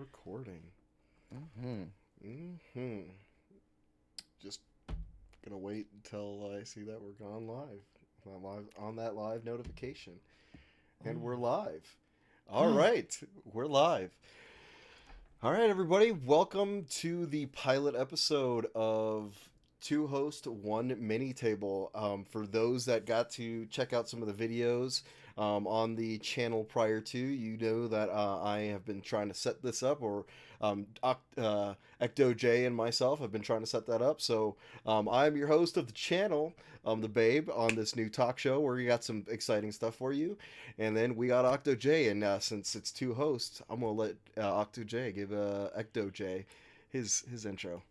Recording. Mm-hmm. Mm-hmm. Just gonna wait until I see that we're gone live. I'm live on that live notification. And we're live. All right, we're live. All right, everybody, welcome to the pilot episode of Two Host, One Mini Table. For those that got to check out some of the videos on the channel prior to, you know that I have been trying to set this up, or Ecto J and myself have been trying to set that up. So I'm your host of the channel, the Babe, on this new talk show where we got some exciting stuff for you. And then we got Octo J, and since it's two hosts, I'm gonna let Octo J give Ecto J his intro.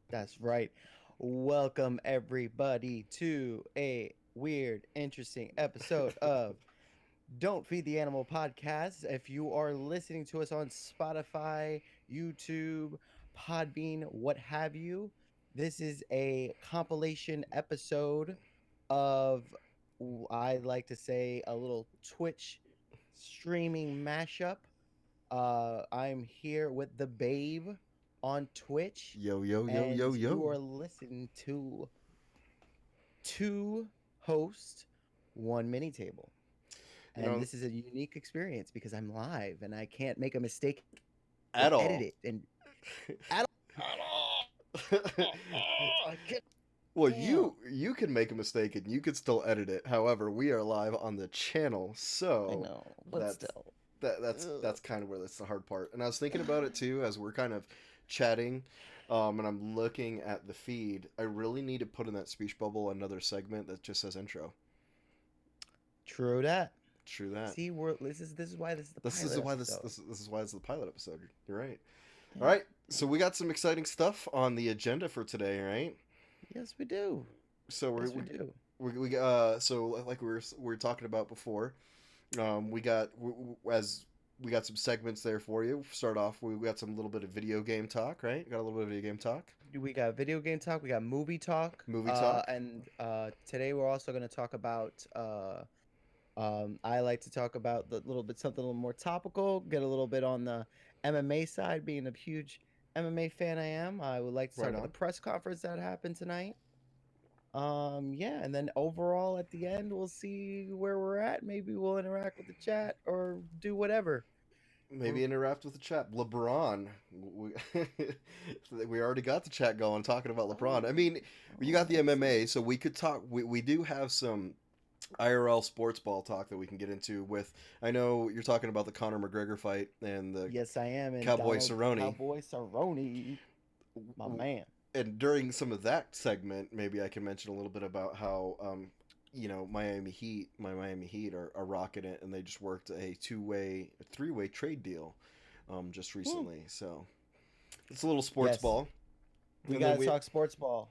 That's right. Welcome, everybody, to a weird, interesting episode of Don't Feed the Animal podcast. If you are listening to us on Spotify, YouTube, Podbean, what have you, this is a compilation episode of, I like to say, a little Twitch streaming mashup. I'm here with the Babe on Twitch, Yo yo yo yo and you yo. are listening to two host, one mini table. You And know, this is a unique experience because I'm live and I can't make a mistake and at edit all. it. And at all, I can't. Well, Damn. you can make a mistake and you could still edit it. However, we are live on the channel, I so know, but that's still. that's kind of where that's the hard part. And I was thinking about it too as we're kind of chatting, and I'm looking at the feed. I really need to put in that speech bubble another segment that just says intro. True that. True that. See, this is why this is the This is pilot why episode. this is why it's the pilot episode. You're right. All Yeah. right, so we got some exciting stuff on the agenda for today, right? Yes, we do. So Yes, we do. so like we were talking about before, we got as we got some segments there for you. Start off, we got some little bit of video game talk, right? Got a little bit of video game talk, We got video game talk, we got movie talk, movie talk, and today we're also going to talk about. I like to talk about the little bit something a little more topical. Get a little bit on the MMA side, being a huge MMA fan I am. I would like to talk right about the on. press conference that happened tonight. Yeah, and then overall at the end we'll see where we're at. Maybe we'll interact with the chat or do whatever. Maybe interact with the chat. LeBron, we, we already got the chat going talking about Oh, LeBron. I mean, you oh, got the excellent. MMA, so we could talk. We do have some IRL sports ball talk that we can get into with. I know you're talking about the Conor McGregor fight and the Yes, I am. And Cowboy Donald Cerrone. Cowboy Cerrone, my man. And during some of that segment, maybe I can mention a little bit about how, my Miami Heat are rocking it, and they just worked a three-way trade deal, just Hmm. recently. So it's a little sports Yes, ball, we and then gotta we talk sports ball,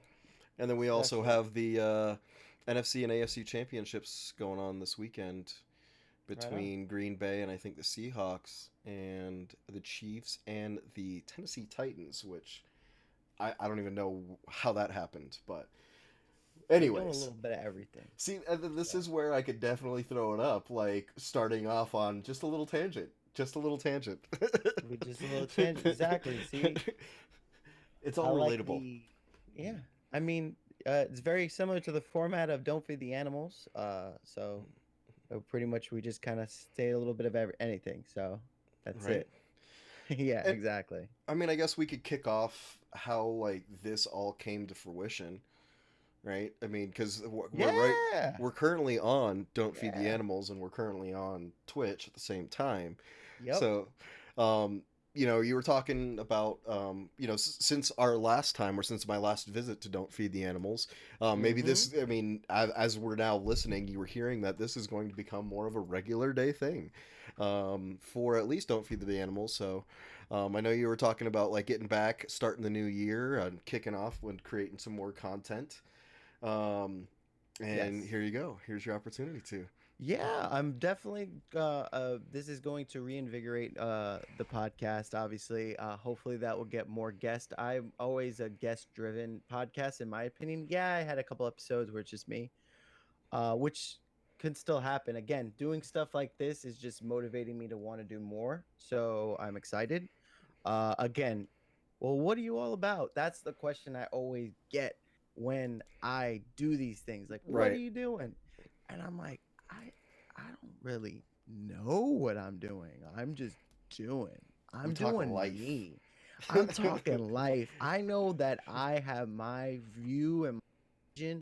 also especially. have the NFC and AFC championships going on this weekend Right on. between Green Bay and I think the Seahawks and the Chiefs and the Tennessee Titans, which I don't even know how that happened. But, We're doing a anyways, little bit of everything. see, this So is where I could definitely throw it up, like starting off on just a little tangent. Just a little tangent. we just a little change. Exactly. See, It's I all like relatable. the. Yeah, I mean, it's very similar to the format of Don't Feed the Animals. So pretty much we just kind of say a little bit of anything. So that's Right? it. Yeah, And exactly. I mean, I guess we could kick off how like this all came to fruition, right? I mean, because Yeah. we're currently on Don't Feed the Yeah. Animals, and we're currently on Twitch at the same time. Yep. So, um, you were talking about, since our last time, or since my last visit to Don't Feed the Animals, maybe Mm-hmm. this, I mean, as we're now listening, you were hearing that this is going to become more of a regular day thing, for at least Don't Feed the Animals. So, I know you were talking about like getting back, starting the new year, and kicking off when creating some more content. Um, and Yes. here you go. Here's your opportunity to. Yeah, I'm definitely this is going to reinvigorate the podcast obviously. Hopefully that will get more guests. I'm always a guest driven podcast in my opinion. Yeah, I had a couple episodes where it's just me. Which can still happen. Again, doing stuff like this is just motivating me to want to do more. So I'm excited. Again, well, what are you all about? That's the question I always get when I do these things. Like, what are Right. you doing? And I'm like, I don't really know what I'm doing. I'm just doing. We I'm talk doing life. me. I'm talking life. I know that I have my view and vision,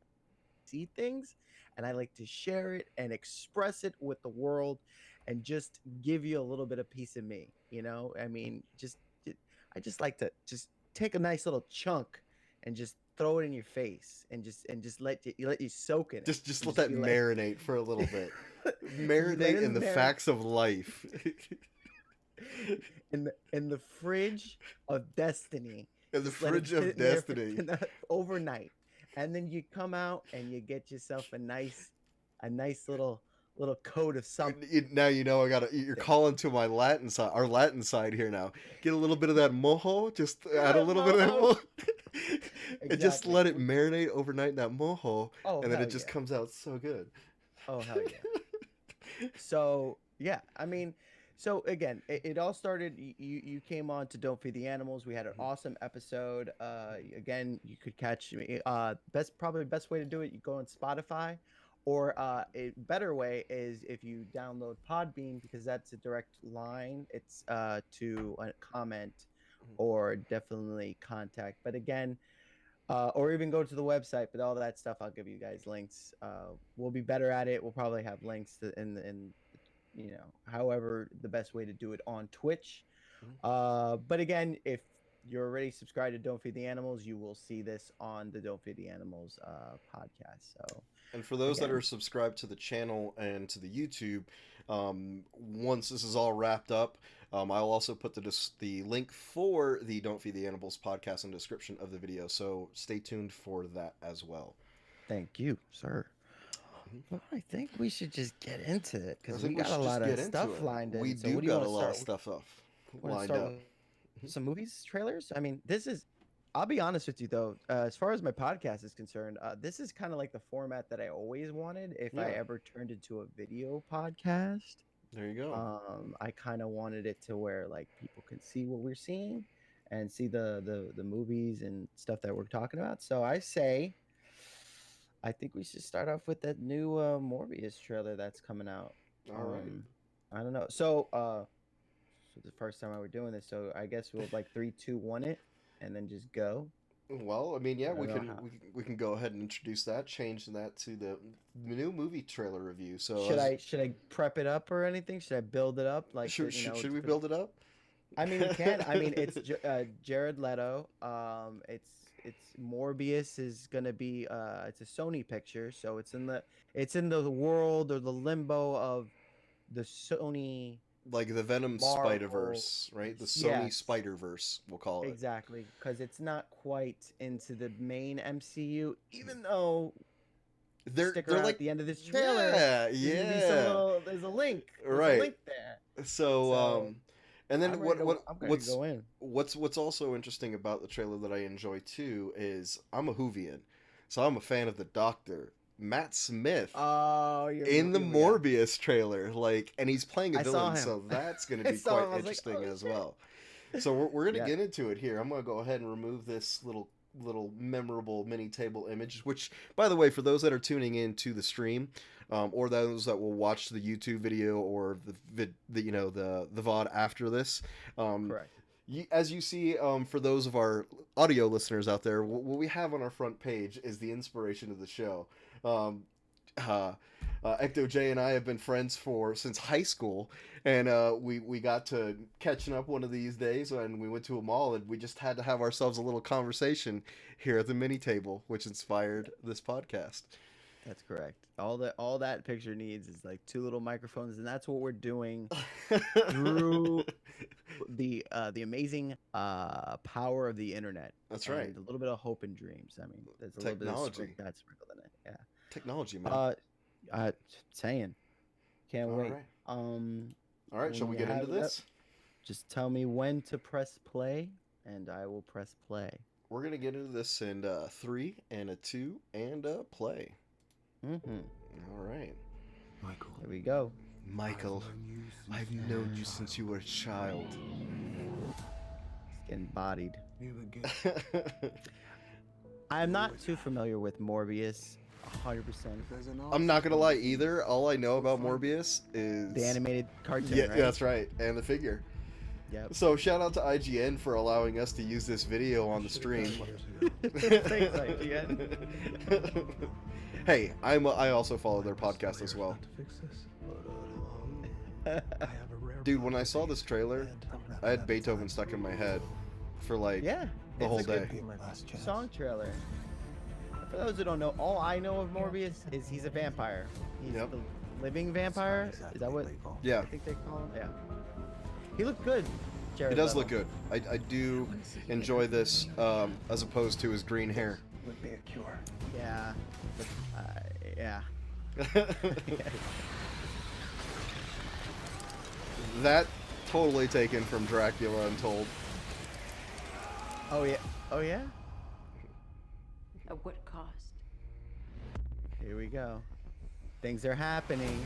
see things, and I like to share it and express it with the world and just give you a little bit of piece of me. I mean, I just like to just take a nice little chunk and just throw it in your face and just let you soak in it Just and let just that be like, marinate for a little bit. you let Marinate it in the marinate facts of life. in the fridge of destiny. In the Just let it fridge of sit in there for destiny. overnight, and then you come out and you get yourself a nice little coat of something. Now you know I gotta. You're calling to my Latin side, our Latin side here now. Get a little bit of that mojo. Just add a little bit of that Mojo. mojo, and just Exactly. let it marinate overnight in that mojo, Oh and then it hell just yeah. comes out so good. Oh hell yeah. So yeah, I mean, so again, it all started. You came on to Don't Feed the Animals. We had an awesome episode. Again, you could catch me. Best way to do it. You go on Spotify, or a better way is if you download Podbean because that's a direct line. It's to a comment or definitely contact. But again, or even go to the website. But all that stuff, I'll give you guys links. We'll be better at it. We'll probably have links in however the best way to do it on Twitch. But again, if you're already subscribed to Don't Feed the Animals, you will see this on the Don't Feed the Animals podcast. So And for those that are again, subscribed to the channel and to the YouTube, once this is all wrapped up, I'll also put the link for the Don't Feed the Animals podcast in the description of the video. So stay tuned for that as well. thank you, sir. Mhm. Well, I think we should just get into it I because we think we got a should just lot of get into stuff it. lined We in. So do what do you got want a to lot of start? stuff up Want to lined start up. with some movies trailers? I mean, this is. I'll be honest with you though. As far as my podcast is concerned, this is kind of like the format that I always wanted. If I Yeah, ever turned into a video podcast, there you go. I kind of wanted it to where like people can see what we're seeing and see the movies and stuff that we're talking about. So I say, I think we should start off with that new Morbius trailer that's coming out. All right. I don't know. So the first time I were doing this, so I guess we'll like 3, 2, 1 it, and then just go. Well, I mean, yeah, I don't we know can how. we can go ahead and introduce that, change that to the new movie trailer review. So, Should I prep it up or anything? Should I build it up like to should we because build it up? I mean we can. I mean it's Jared Leto. It's Morbius is gonna be it's a Sony picture, so it's in the world or the limbo of the Sony Like the Venom Spider Marvel. Verse, right? The Sony Yes, Spider Verse, we'll call it. exactly, because it's not quite into the main MCU, even though stick They're around like, at the end of this trailer. yeah, There's gonna be some yeah, little. There's a link. There's a right. link there. So, So and then I'm ready to go in. what's also interesting about the trailer that I enjoy too is I'm a Whovian, so I'm a fan of the Doctor, Matt Smith, Oh, in the yeah. Morbius trailer, like, and he's playing a I saw villain, him. so that's going to I be saw quite him. I was like, interesting oh as shit. well. So we're gonna Yeah. get into it here. I'm gonna go ahead and remove this little memorable mini table image. Which, by the way, for those that are tuning in to the stream, or those that will watch the YouTube video or the VOD after this, um, Correct. as you see, for those of our audio listeners out there, what we have on our front page is the inspiration of the show. Um, uh, Ecto J and I have been friends for since high school, and we got to catching up one of these days, and we went to a mall, and we just had to have ourselves a little conversation here at the mini table, which inspired this podcast. That's correct. All that picture needs is like two little microphones, and that's what we're doing through the amazing power of the internet That's right. and a little bit of hope and dreams. I mean, there's a little bit of Technology, that sprinkled in it. Yeah. technology, man. Uh, uh, saying, can't All wait. right, all right. Shall When we you get into have it up, this? just tell me when to press play, and I will press play. We're gonna get into this in three and a two and a play. Mm-hmm. All right. Michael, Here we go. Michael, I've known you since you were a child. Getting bodied. You begin. I'm not too familiar with Morbius 100%. I'm not gonna lie either. All I know about Morbius is The animated cartoon, yeah, right? that's right, and the figure. Yep. So shout out to IGN for allowing us to use this video on the stream. Thanks, IGN. Hey, I also follow their podcast as well. Dude, when I saw this trailer, I had Beethoven stuck in my head for like Yeah, the whole it's a day. good song trailer. For those who don't know, all I know of Morbius is he's a vampire. He's Yep. the living vampire. Is that what Yeah, I think they call him? Yeah. He looked good. Jared it does Leto. look good. I do enjoy this as opposed to his green hair. Would be a cure. Yeah. Yeah. That totally taken from Dracula Untold. Oh yeah. Oh yeah. At what cost? Here we go. Things are happening.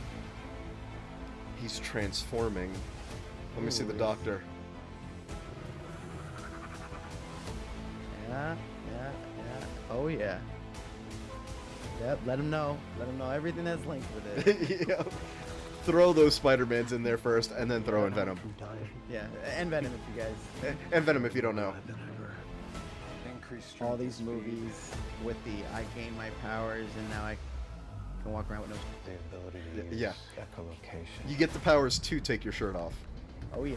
He's transforming. Let me see the Ooh. doctor. Yeah. Oh yeah. Yep. Let him know. Let him know everything that's linked with it. Yeah. Throw those Spider-Mans in there first, and then throw in Venom. Yeah. And Venom, if you guys. And Venom if you don't know. All these movies with the I gain my powers and now I can walk around with no. The ability to use Yeah. echolocation. You get the powers to take your shirt off. Oh yeah.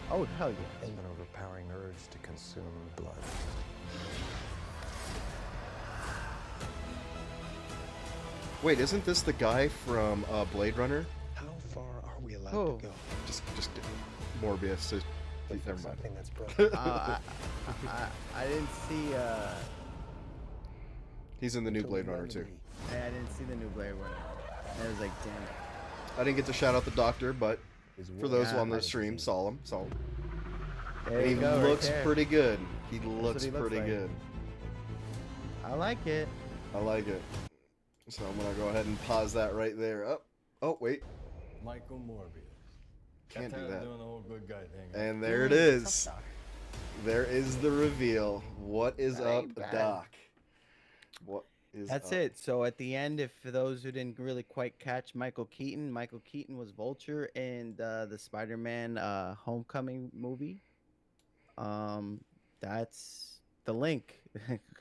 Oh hell yeah. And an overpowering urge to consume blood. Wait, isn't this the guy from Blade Runner? How far are we allowed Oh. to go? Just get Morbius. If Never mind. something that's broken. I didn't see. He's in the new Blade Runner too. I didn't see the new Blade Runner. And I was like, damn. I didn't get to shout out the doctor, but for those Yeah, on the nice. stream, saw him. There He you go. looks right there. pretty good. He what looks he looks pretty like. good. I like it. I like it. So I'm gonna go ahead and pause that right there. Oh wait, Michael Morbius. can't Got do tired of that. doing the whole good guy thing. And there it is. There is the reveal. What is That up, ain't bad. Doc? What is That's up? it. So at the end, if for those who didn't really quite catch Michael Keaton was Vulture in the Spider-Man Homecoming movie. That's the link.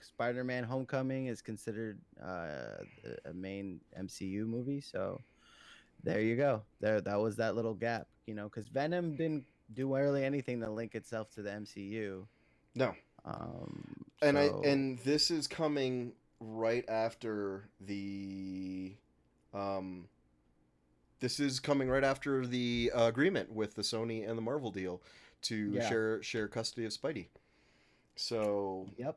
Spider-Man Homecoming is considered a main MCU movie, so there you go. That was that little gap, because Venom didn't do really anything to link itself to the MCU. No. So- And this is coming right after the agreement with the Sony and the Marvel deal to Yeah. share custody of Spidey. So Yep.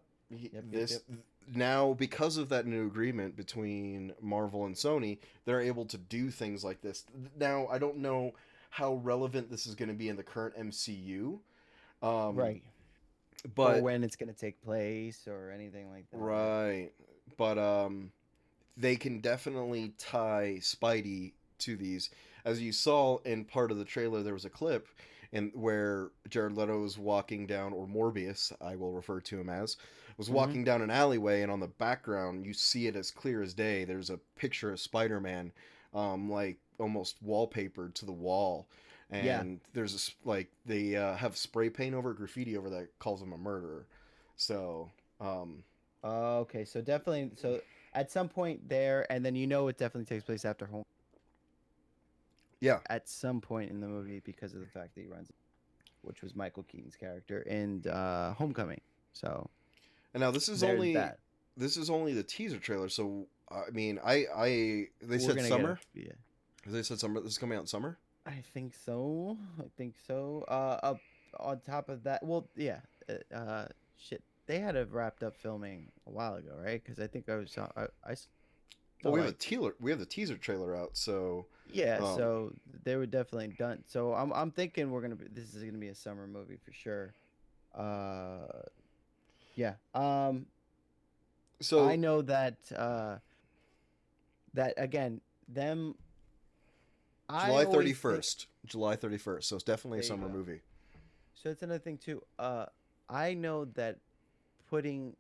now, because of that new agreement between Marvel and Sony, they're able to do things like this. Now, I don't know how relevant this is going to be in the current MCU. Right. But or when it's going to take place or anything like that. right. But they can definitely tie Spidey to these. As you saw in part of the trailer, there was a clip where Jared Leto was walking down, or Morbius, I will refer to him as, was walking down an alleyway, and on the background, you see it as clear as day. There's a picture of Spider-Man, like almost wallpapered to the wall. And there's this, like, they have spray paint over, graffiti over that calls him a murderer. So, Okay, so definitely, so at some point there, and then it definitely takes place after home. yeah. At some point in the movie because of the fact that he runs, which was Michael Keaton's character in Homecoming. So, And now this is there's only that. the teaser trailer. So, I mean, they We're said gonna summer. Get yeah. They said summer. This is coming out in summer. I think so. Up on top of that, well, yeah. Shit, they had it wrapped up filming a while ago, right? Because I think I saw. Well, we have the teaser trailer out. So Yeah, so they were definitely done. So I'm thinking this is gonna be a summer movie for sure. Yeah. so I know that that again them. July 31st. July 31st. So it's definitely a There you summer go. movie. So it's another thing too. I know that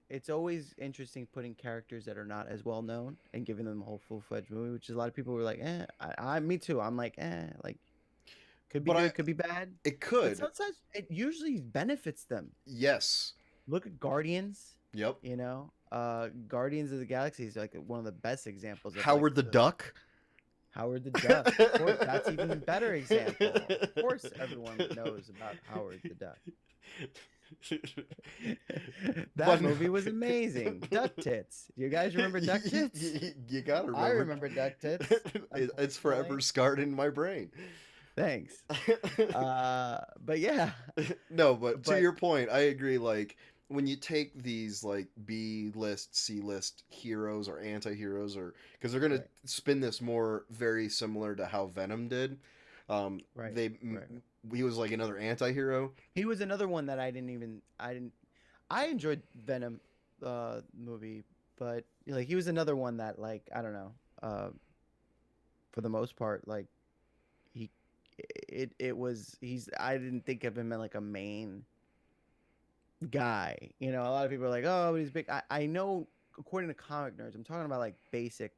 it's always interesting putting characters that are not as well known and giving them a whole full-fledged movie, which is a lot of people were like, me too. I'm like, like could be But good, could be bad, it but could. sometimes it usually benefits them. Yes. Look at Guardians, Yep. Guardians of the Galaxy is like one of the best examples of Howard the Duck. Howard the Duck. Of course, that's even a better example. Of course, everyone knows about Howard the Duck. That movie was amazing. Duck Tits. You guys remember Duck Tits? You gotta remember. I remember Duck Tits. It's forever scarred in my brain. Thanks. But yeah. No, but to your point, I agree. Like when you take these like B list, C list heroes or anti-heroes, or because they're gonna spin this more very similar to how Venom did. He was like another anti-hero. He was another one that I enjoyed Venom movie, but like he was another one that like I don't know, for the most part like I didn't think of him as like a main guy. A lot of people are like, oh, he's big. I know according to comic nerds, I'm talking about like basic,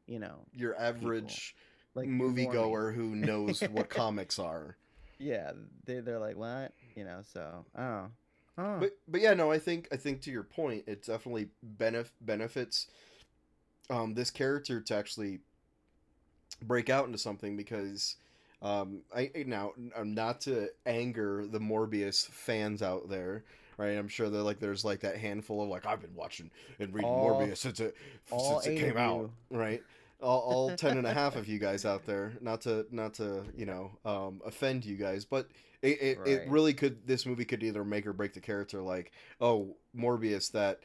your average like moviegoer who knows what comics are. Yeah, they're like, what? So oh. But yeah, no, I think to your point, it definitely benefits this character to actually break out into something because I'm not to anger the Morbius fans out there, right? I'm sure there's like that handful of like I've been watching and reading Morbius since it came out, right? All 10 and a half of you guys out there, not to offend you guys, but it really could, this movie could either make or break the character. Like, oh, Morbius, that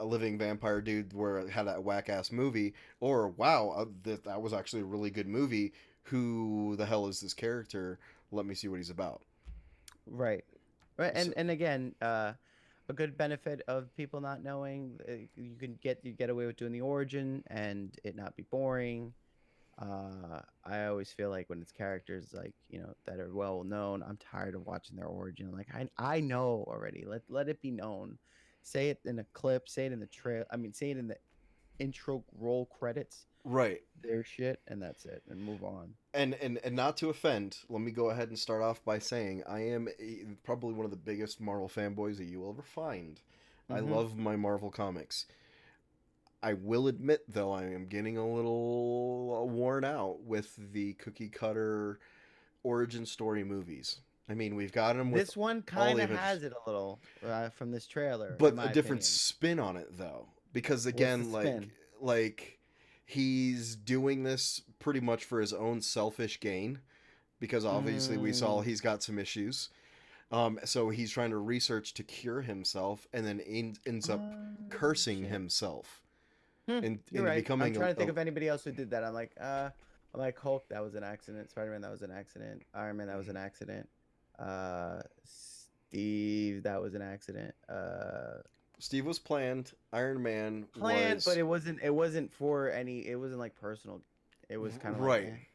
living vampire dude had that whack ass movie, or wow, that was actually a really good movie. Who the hell is this character? Let me see what he's about. Right. And again, a good benefit of people not knowing, you get away with doing the origin and it not be boring. I always feel like when it's characters like that are well known, I'm tired of watching their origin. Like I know already. Let it be known. Say it in a clip. Say it in the trail. I mean, say it in the intro roll credits. Right. Their shit, and that's it, and move on. And not to offend, let me go ahead and start off by saying I am probably one of the biggest Marvel fanboys that you will ever find. I love my Marvel comics. I will admit, though, I am getting a little worn out with the cookie cutter origin story movies. I mean, we've got them with this one kind of has it a little from this trailer, but a different spin on it, though, because again, like he's doing this pretty much for his own selfish gain, because obviously we saw he's got some issues. So he's trying to research to cure himself, and then ends up cursing himself. And You're right. becoming I'm trying to think of anybody else who did that. I'm like Hulk, that was an accident. Spider-Man, that was an accident. Iron Man, that was an accident. Steve, that was an accident. Steve was planned. Iron Man planned, was... but it wasn't for any. It wasn't like personal. It was kind of right. Like,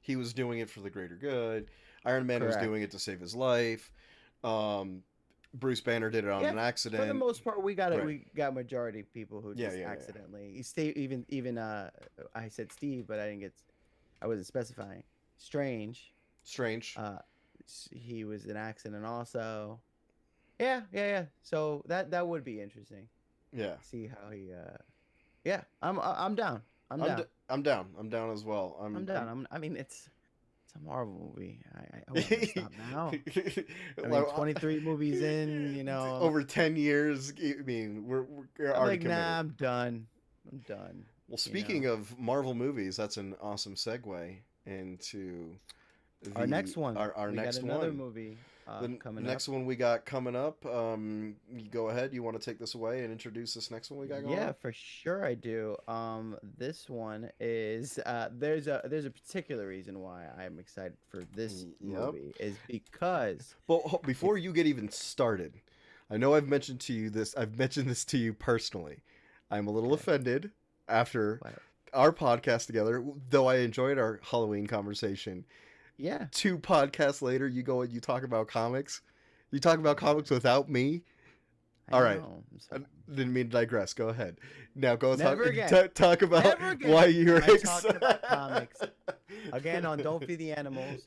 He was doing it for the greater good. Iron Man was doing it to save his life. Bruce Banner did it on an accident. For the most part, we got majority of people who just accidentally. Yeah. Steve, even I said Steve, but I wasn't specifying. Strange. He was an accident also. Yeah. So that would be interesting. Yeah. See how he. Yeah, I'm down. I'm down. I'm down. I'm down as well. I'm down. I mean, it's a Marvel movie. I want to stop now. I mean, 23 movies in, over 10 years. I mean, we're like, nah, I'm done. Well, speaking of Marvel movies, that's an awesome segue into our next one. Our next one. Another movie. The next one we got coming up. You go ahead. You want to take this away and introduce this next one we got going on? Yeah, for sure I do. This one is there's a particular reason why I'm excited for this movie is because. Well, before you get even started, I know I've mentioned this to you personally. I'm a little offended after our podcast together, though I enjoyed our Halloween conversation. Yeah. 2 podcasts later, you go and you talk about comics. You talk about comics without me? I All right. know. I didn't mean to digress. Go ahead. Now go Never talk, again. talk about Never again why you're am I talking about comics. Again, on Don't Feed the Animals.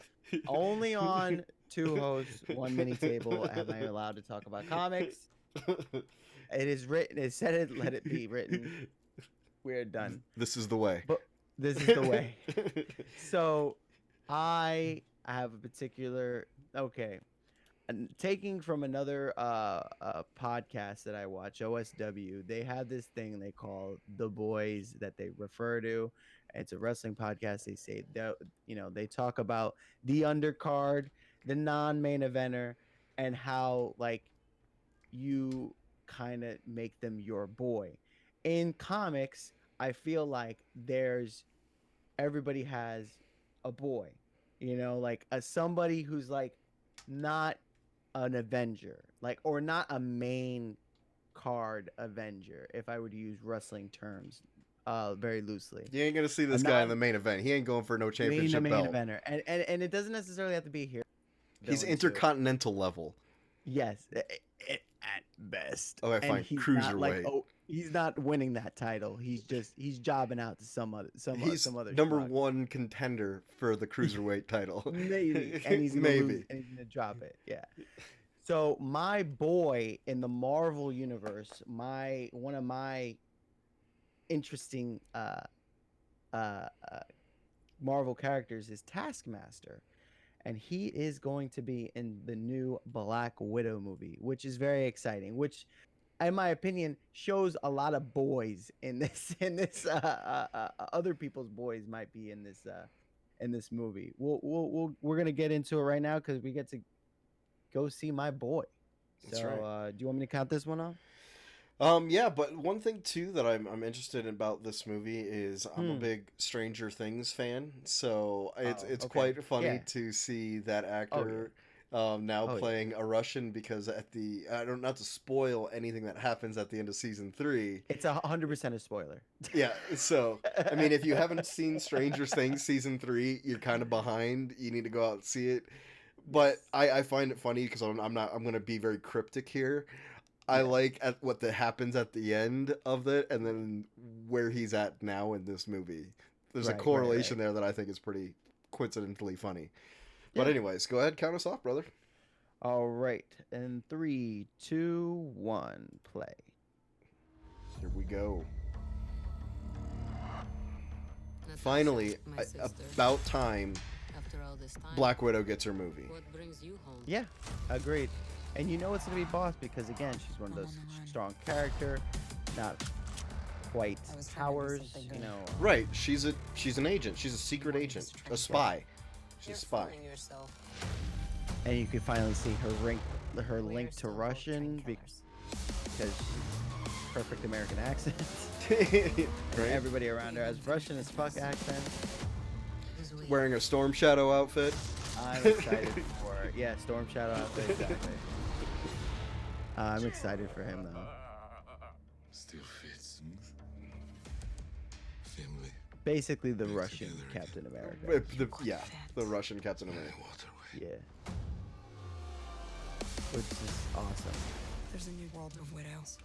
Only on two hosts, one mini table am I allowed to talk about comics. It is written. It said it. Let it be written. We're done. This is the way. But this is the way. So, I have a particular. Okay, taking from another podcast that I watch, OSW. They have this thing they call the boys that they refer to. It's a wrestling podcast. They say that they talk about the undercard, the non-main eventer, and how like you kind of make them your boy. In comics, I feel like there's everybody has a boy, like a somebody who's like not an Avenger, like or not a main card Avenger, if I would use wrestling terms, very loosely. You ain't gonna see this A guy in non the main event. He ain't going for no main championship main belt. eventer, and it doesn't necessarily have to be here. He's Villain too. intercontinental level. Yes, at best. Okay, And fine. he's not like Cruiserweight. he's not winning that title. He's jobbing out to some other He's some other number schmuck. one contender for the cruiserweight title. Maybe, and he's gonna maybe. lose, and he's gonna drop it. Yeah. So my boy in the Marvel universe, one of my interesting Marvel characters is Taskmaster, and he is going to be in the new Black Widow movie, which is very exciting. Which, in my opinion, shows a lot of boys in this. Other people's boys might be in this movie. We're gonna get into it right now because we get to go see my boy. That's So, right. do you want me to count this one off? Yeah, but one thing too that I'm interested in about this movie is I'm a big Stranger Things fan, so it's Okay. quite funny Yeah. to see that actor now Oh, yeah. playing a Russian because at the I don't not to spoil anything that happens at the end of season 3. It's 100% a spoiler. Yeah, so I mean, if you haven't seen Stranger Things season 3, you're kind of behind. You need to go out and see it. But I find it funny because I'm going to be very cryptic here. I like at what happens at the end of it, and then where he's at now in this movie. There's a Right, correlation right. there that I think is pretty coincidentally funny. But Yeah. anyways, go ahead, count us off, brother. All right, and 3, 2, 1, play. Here we go. Natasha, Finally, my sister. about time, After all this time, Black Widow gets her movie. what brings you home? Yeah, agreed. And you know it's gonna be boss because again, she's one of those strong character, not quite I was trying to do powers. something You good. know, Right, she's an agent. She's a secret agent, a spy. She's You're a spy. fooling yourself. and you can finally see her link We're to still both Russian trained killers. because she's perfect American accent. Right? Everybody around her has Russian as fuck accent. This week, Wearing a Storm Shadow outfit. I'm excited for Storm Shadow outfit exactly. I'm excited for him though. Still fits. Family. Basically the Back Russian together Captain America. The Russian Captain America. Waterway. Yeah. Which is awesome. there's a new world of widows,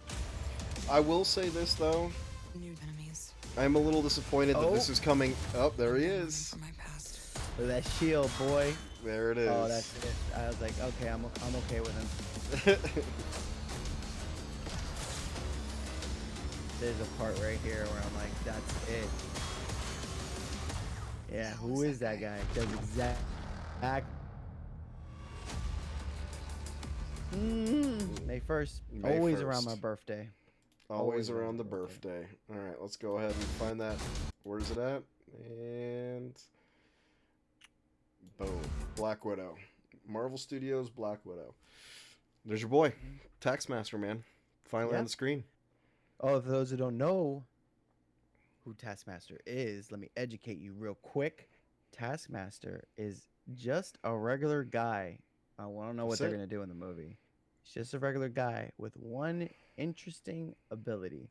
I will say this though, new enemies. I'm a little disappointed that this Oh. is coming. Oh, there he Running is. from my past. Look at that shield, boy. There it is. Oh, that's it. I was like, okay, I'm okay with him. There's a part right here where I'm like, that's it. Yeah, who is that guy? Does exact. May 1st. May Always around my 1st. birthday. Always around the birthday. All right, let's go ahead and find that. Where's it at? And boom, Black Widow. Marvel Studios Black Widow. There's your boy, Taskmaster, man. Finally Yeah. on the screen. Oh, for those who don't know who Taskmaster is, let me educate you real quick. Taskmaster is just a regular guy. I don't know what That's they're it. going to do in the movie. He's just a regular guy with one interesting ability.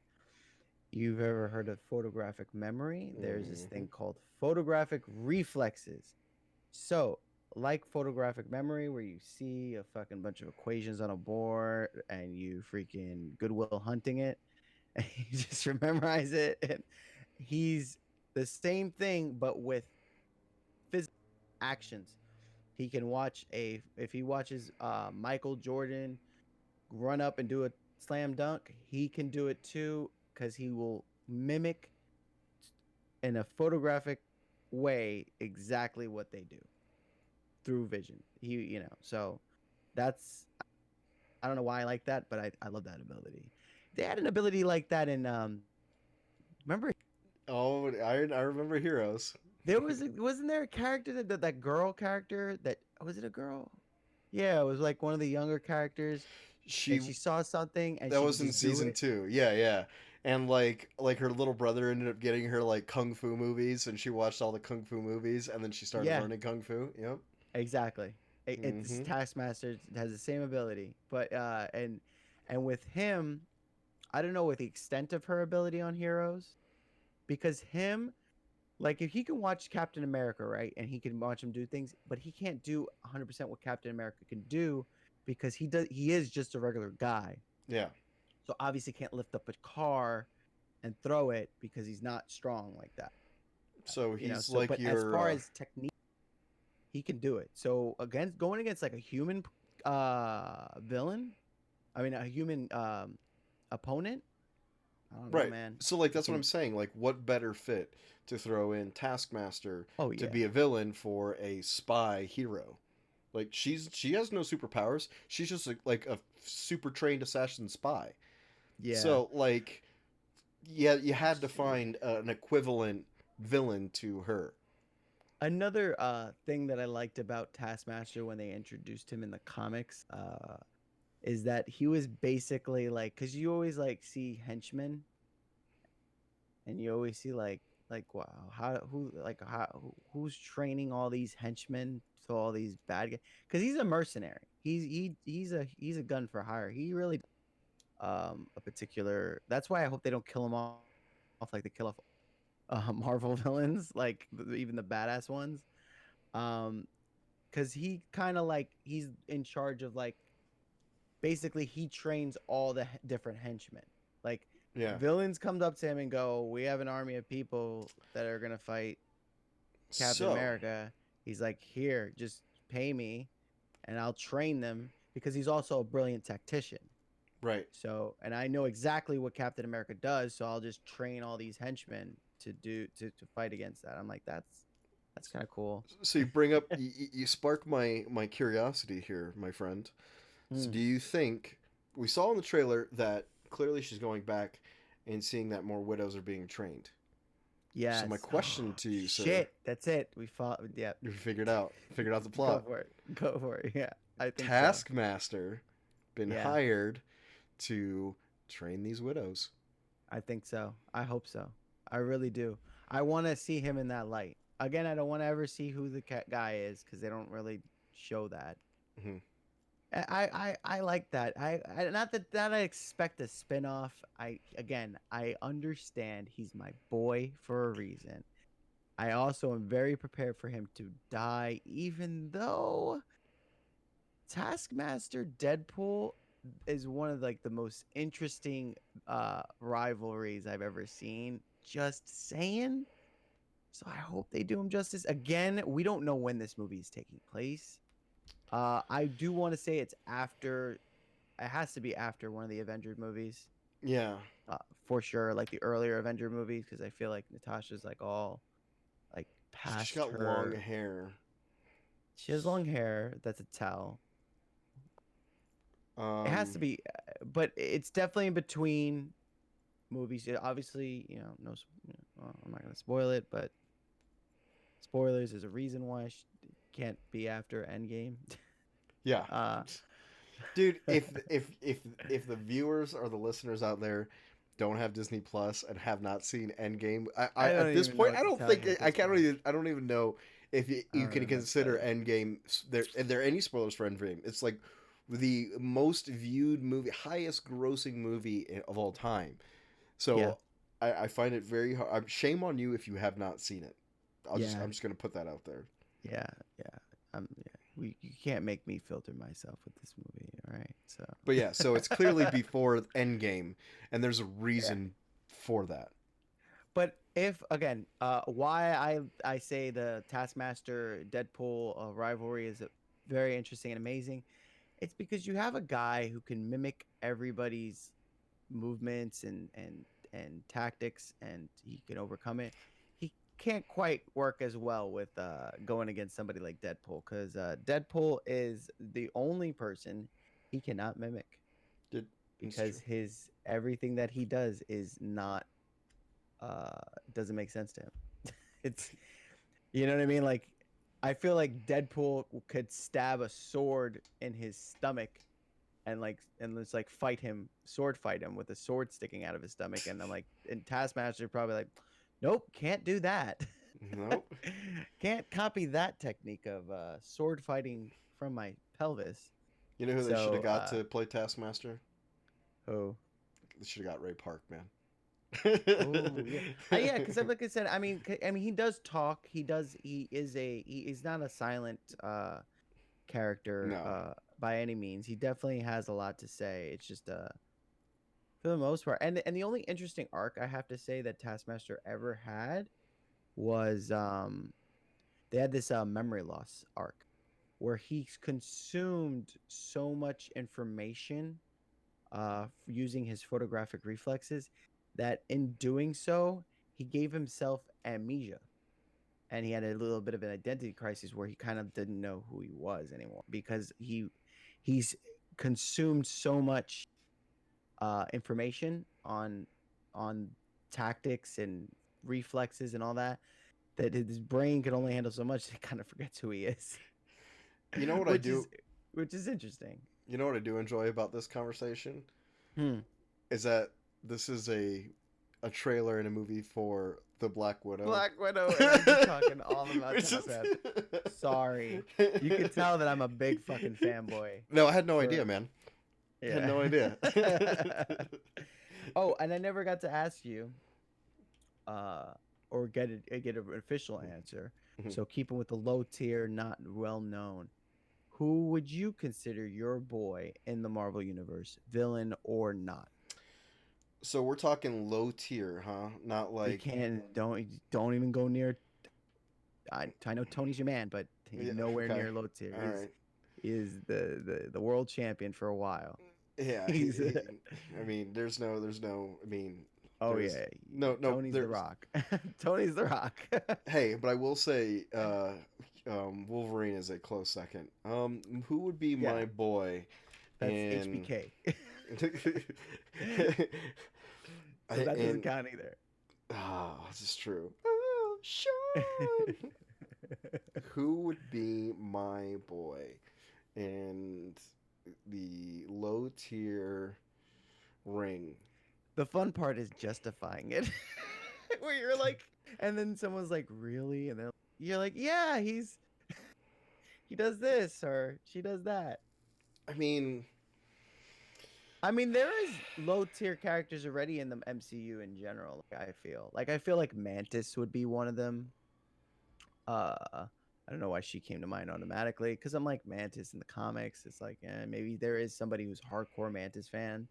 You've ever heard of photographic memory? There's this thing called photographic reflexes. So, like photographic memory where you see a fucking bunch of equations on a board and you freaking Goodwill Hunting it and you just memorize it. And he's the same thing, but with physical actions. He can watch if he watches Michael Jordan run up and do a slam dunk, he can do it too because he will mimic in a photographic way exactly what they do through vision. So that's I don't know why I like that, but I love that ability. They had an ability like that in remember Oh, I remember Heroes. wasn't there a character that girl character that was it a girl? Yeah, it was like one of the younger characters She and she saw something and That she could was in just do season it. 2. Yeah, yeah. And like her little brother ended up getting her like kung fu movies, and she watched all the kung fu movies, and then she started Yeah, learning kung fu. Yep. exactly. It's Mm-hmm. Taskmaster has the same ability, but and with him, I don't know what the extent of her ability on Heroes because him like if he can watch Captain America, right, and he can watch him do things, but he can't do 100% what Captain America can do because he is just a regular guy. Yeah. So obviously can't lift up a car and throw it because he's not strong like that. So You know, he's so like but as your far as technique, he can do it. So against going against like a human villain, I mean a human opponent, I don't know, right. man. So like He that's what can I'm saying. Like what better fit to throw in Taskmaster Oh to yeah. be a villain for a spy hero? Like she has no superpowers. She's just like a super trained assassin spy. Yeah. So like yeah, you had to find an equivalent villain to her. Another thing that I liked about Taskmaster when they introduced him in the comics is that he was basically like cuz you always like see henchmen and you always see like wow how who like how who's training all these henchmen to all these bad guys because he's a mercenary he's a gun for hire he really a particular that's why I hope they don't kill him off like they kill off Marvel villains like even the badass ones um because he kind of like he's in charge of like basically he trains all the different henchmen. Like Yeah. villains come up to him and go, "We have an army of people that are gonna fight Captain So, America." He's like, "Here, just pay me, and I'll train them." Because he's also a brilliant tactician. right. So, and I know exactly what Captain America does, so I'll just train all these henchmen to do to fight against that. I'm like, that's kind of cool. So you bring up you spark my curiosity here, my friend. So Hmm. do you think we saw in the trailer that clearly she's going back and seeing that more widows are being trained? So my Yes. question to you, sir, Shit. That's it. We fought. Yeah. you figured out the Go plot. for it. Go for it. Yeah. I think so. Taskmaster been Yeah. hired to train these widows. I think so. I hope so. I really do. I want to see him in that light. Again, I don't want to ever see who the guy is because they don't really show that. Mhm. I like that. I not that I expect a spinoff. I understand he's my boy for a reason. I also am very prepared for him to die, even though Taskmaster Deadpool is one of like the most interesting rivalries I've ever seen. Just saying. So I hope they do him justice. Again, we don't know when this movie is taking place. I do want to say it's after. It has to be after one of the Avengers movies, Yeah. for sure. Like the earlier Avenger movies, because I feel like Natasha's like all like She's past got long her. hair. She has long hair. That's a tell. It has to Um be, but it's definitely in between movies. Obviously, no, well, I'm not gonna spoil it, but spoilers. There's a reason why she can't be after Endgame. yeah. uh, Dude, if the viewers or the listeners out there don't have Disney Plus and have not seen Endgame, I I don't at this even know point what I to don't tell think you at I this can't point. even I don't even know if I you don't can even know what to tell consider you. Endgame. There any spoilers for Endgame? It's like the most viewed movie, highest grossing movie of all time. Yeah, So I find it very hard. Shame on you if you have not seen it. yeah, I'm just gonna put that out there. yeah, yeah. you can't make me filter myself with this movie. All right, so But yeah, so it's clearly before Endgame, and there's a yeah. reason for that. But if again, why I say the Taskmaster Deadpool rivalry is very interesting and amazing, it's because you have a guy who can mimic everybody's movements and tactics, and he can overcome it. He can't quite work as well with going against somebody like Deadpool, because Deadpool is the only person he cannot mimic, Did it's true. because his everything that he does is not uh doesn't make sense to him. It's, you know what I mean? Like, I feel like Deadpool could stab a sword in his stomach and just like sword fight him with a sword sticking out of his stomach. And I'm like, and Taskmaster probably like, nope, can't do that. Nope. Can't copy that technique of sword fighting from my pelvis. You know who they should have So got to play Taskmaster? oh They should have got Ray Park, man. oh yeah, yeah. Because like I said, I mean, he does talk. He does. He's not a silent character No. by any means. He definitely has a lot to say. It's just for the most part. And the only interesting arc I have to say that Taskmaster ever had was they had this memory loss arc where he consumed so much information using his photographic reflexes that in doing so he gave himself amnesia, and he had a little bit of an identity crisis where he kind of didn't know who he was anymore because he's consumed so much information on tactics and reflexes and all that that his brain can only handle so much. He kind of forgets who he is. You know what I which do? is which is interesting. You know what I do enjoy about this conversation Hmm. is that this is a trailer and a movie for the Black Widow. Black Widow, and I'm just talking all about Which is- Taskmaster. Sorry, you can tell that I'm a big fucking fanboy. No, I had no for- idea, man. I Yeah. had no idea. Oh, and I never got to ask you, or get an official answer. Mhm. So keeping with the low tier, not well known. Who would you consider your boy in the Marvel universe, villain or not? So we're talking low tier, huh? Not You like can't don't even go near. I know Tony's your man, but he's Yeah, nowhere okay. near low tier. All right. Is the world champion for a while. Yeah, He's I mean, there's no. I mean, oh there's- yeah, no, Tony's the there's- Rock. Tony's the Rock. Hey, but I will say, Wolverine is a close second. Who would be Yeah. my boy? That's in- HBK. I- So that doesn't and- count either. Ah, this is true. Oh, Sean. Who would be my boy? And the low tier ring. The fun part is justifying it. Where you're like, and then someone's like, really? And you're like, yeah, he does this or she does that. I mean, I mean, there is low tier characters already in the MCU in general. I feel like Mantis would be one of them. I don't know why she came to mind automatically, because I'm like Mantis in the comics. It's like, maybe there is somebody who's hardcore Mantis fan.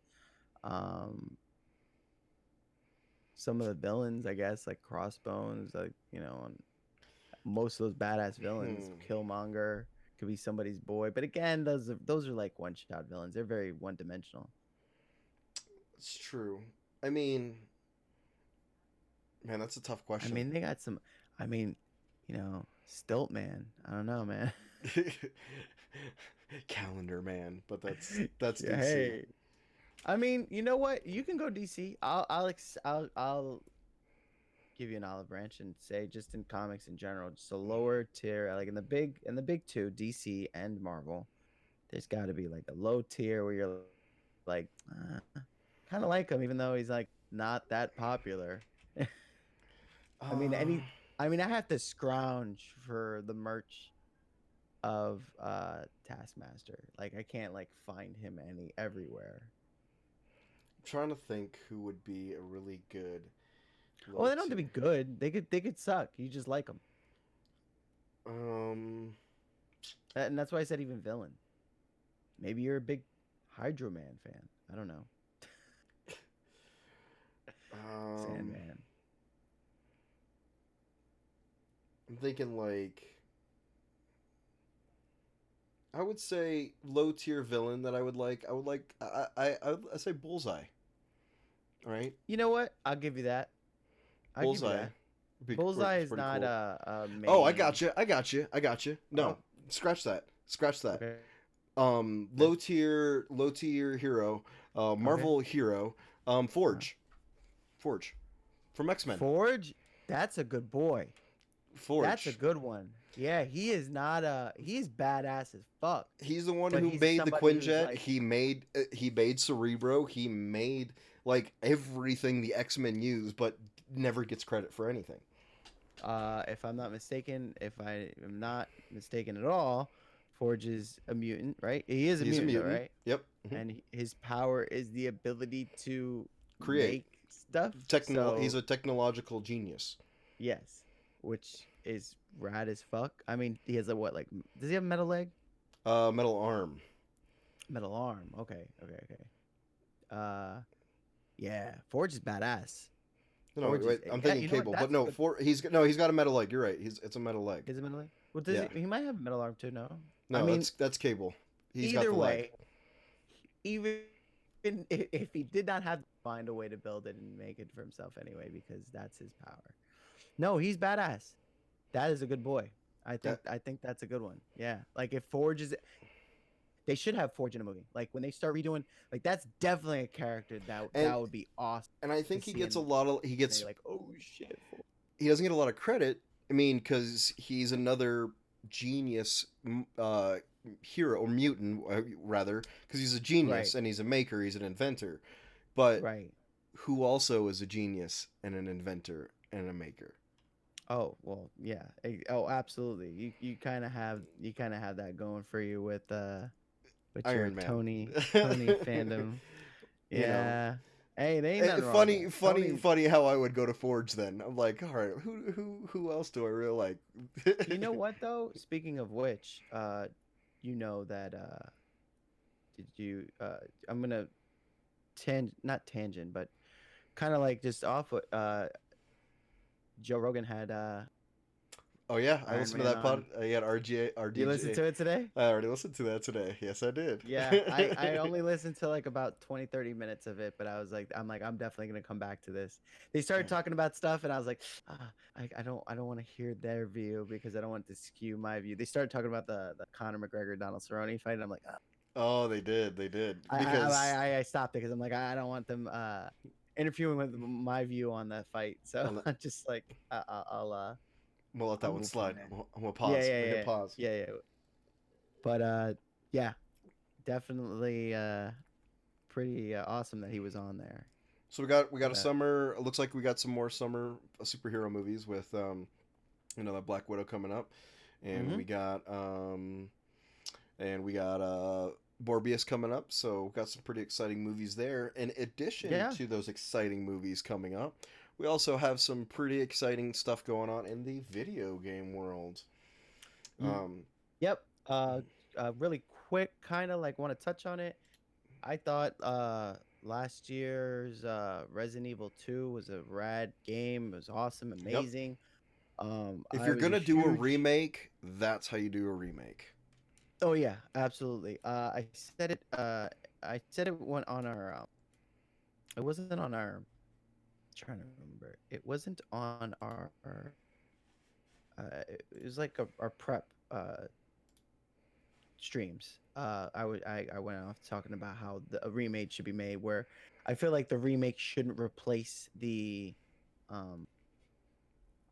Some of the villains, I guess, like Crossbones, like, you know, and most of those badass villains, Killmonger could be somebody's boy. But again, those are like one shot villains. They're very one dimensional. it's true. I mean, man, that's a tough question. I mean, they got some. I mean, you know, Stilt Man. I don't know, man. Calendar Man, but that's Yeah, DC. hey. I mean, you know what? You can go DC. I'll give you an olive branch and say, just in comics in general, just a lower tier, like in the big two, DC and Marvel. There's got to be like a low tier where you're like, kind of like him, even though he's like not that popular. I mean, I have to scrounge for the merch of Taskmaster. Like, I can't like find him everywhere. I'm trying to think who would be a really good. Well, they don't have to be good. They could suck. You just like them. And that's why I said even villain. Maybe you're a big Hydro Man fan. I don't know. Um, Sandman. I'm thinking like I would say low tier villain that I would like. I would like I say Bullseye. All right, You know what? I'll give you that. I'll give you Bullseye. that. Bullseye is Pretty not cool. a main. Oh, I got you. No, Oh, scratch that. Scratch that. okay. Low tier hero, Okay. Marvel hero, Forge. Forge from X-Men. Forge, that's a good boy. That's a Forge. good one. Yeah, he is not a. He's badass as fuck. He's the one But who he's made the somebody who's Quinjet. like, He made Cerebro. He made like everything the X-Men use, but never gets credit for anything. if I'm not mistaken, if I am not mistaken at all, Forge is a mutant, right? He is a He's a mutant, though, mutant. right? Yep. Mhm. And his power is the ability to Create. make stuff. He's So a technological genius. yes, which is rad as fuck. I mean, he has a what? Like, does he have a metal leg? Metal arm. Metal arm. Okay, okay, okay. Uh, yeah, Forge is badass. No, Forge is wait, I'm yeah. thinking You know what? Cable, but That's a no, good. he's got a metal leg. You're right. It's a metal leg. Is it metal leg? Well, does Yeah. he might have a metal arm too. No, I No, mean, that's Cable. He's got either the leg. way, even if he did not have to find a way to build it and make it for himself anyway, because that's his power. No, he's badass. That is a good boy. Yeah. I think that's a good one. Yeah, like if Forge is, they should have Forge in a movie. Like when they start redoing, like that's definitely a character And that would be awesome and I to think he see gets a him lot of say like, oh shit, Forge. he doesn't get a lot of credit. I mean, because he's another genius hero or mutant rather, because he's a genius Right, and he's a maker. He's an inventor, but right. who also is a genius and an inventor and a maker? Oh well, yeah. Oh, absolutely. You kind of have that going for you with your Iron Man. Tony fandom. You know, Yeah. Hey, there ain't nothing wrong with that. Tony, funny how I would go to Forge then. I'm like, all right, who else do I really like? you know what though? Speaking of which, you know that did you I'm gonna not tangent, but kind of like just off what Joe Rogan had Oh yeah, I Iron listened to Man that pod. on. He had You listened RDJ. to it today? I already listened to that today. Yes, I did. Yeah, I only listened to like about 20-30 minutes of it, but I'm definitely gonna come back to this. They started talking about stuff, and I was like, I don't want to hear their view because I don't want to skew my view. They started talking about the Conor McGregor Donald Cerrone fight, and I'm like, Oh, they did because I stopped it because I'm like, I don't want them interfering with my view on that fight. So I'll, I'm just like, we'll let I'll that one move from slide. there. We'll Yeah, pause. yeah, We'll hit yeah, pause. yeah, yeah. But yeah, definitely pretty awesome that he was on there. So we got a But, summer. It looks like we got some more summer superhero movies with that Black Widow coming up, and mhm. we got Morbius coming up. So we've got some pretty exciting movies there. In addition Yeah. to those exciting movies coming up, we also have some pretty exciting stuff going on in the video game world. Um, Yep. Really quick, kind of like want to touch on it. I thought last year's Resident Evil 2 was a rad game. It was awesome, yep. amazing. If I you're was a gonna do a huge. remake, that's how you do a remake. Oh yeah, absolutely. I said it. I said it went on our. It wasn't on our. Trying to remember. It wasn't on our. It was like our prep streams. I went off talking about how a remake should be made. Where I feel like the remake shouldn't replace the um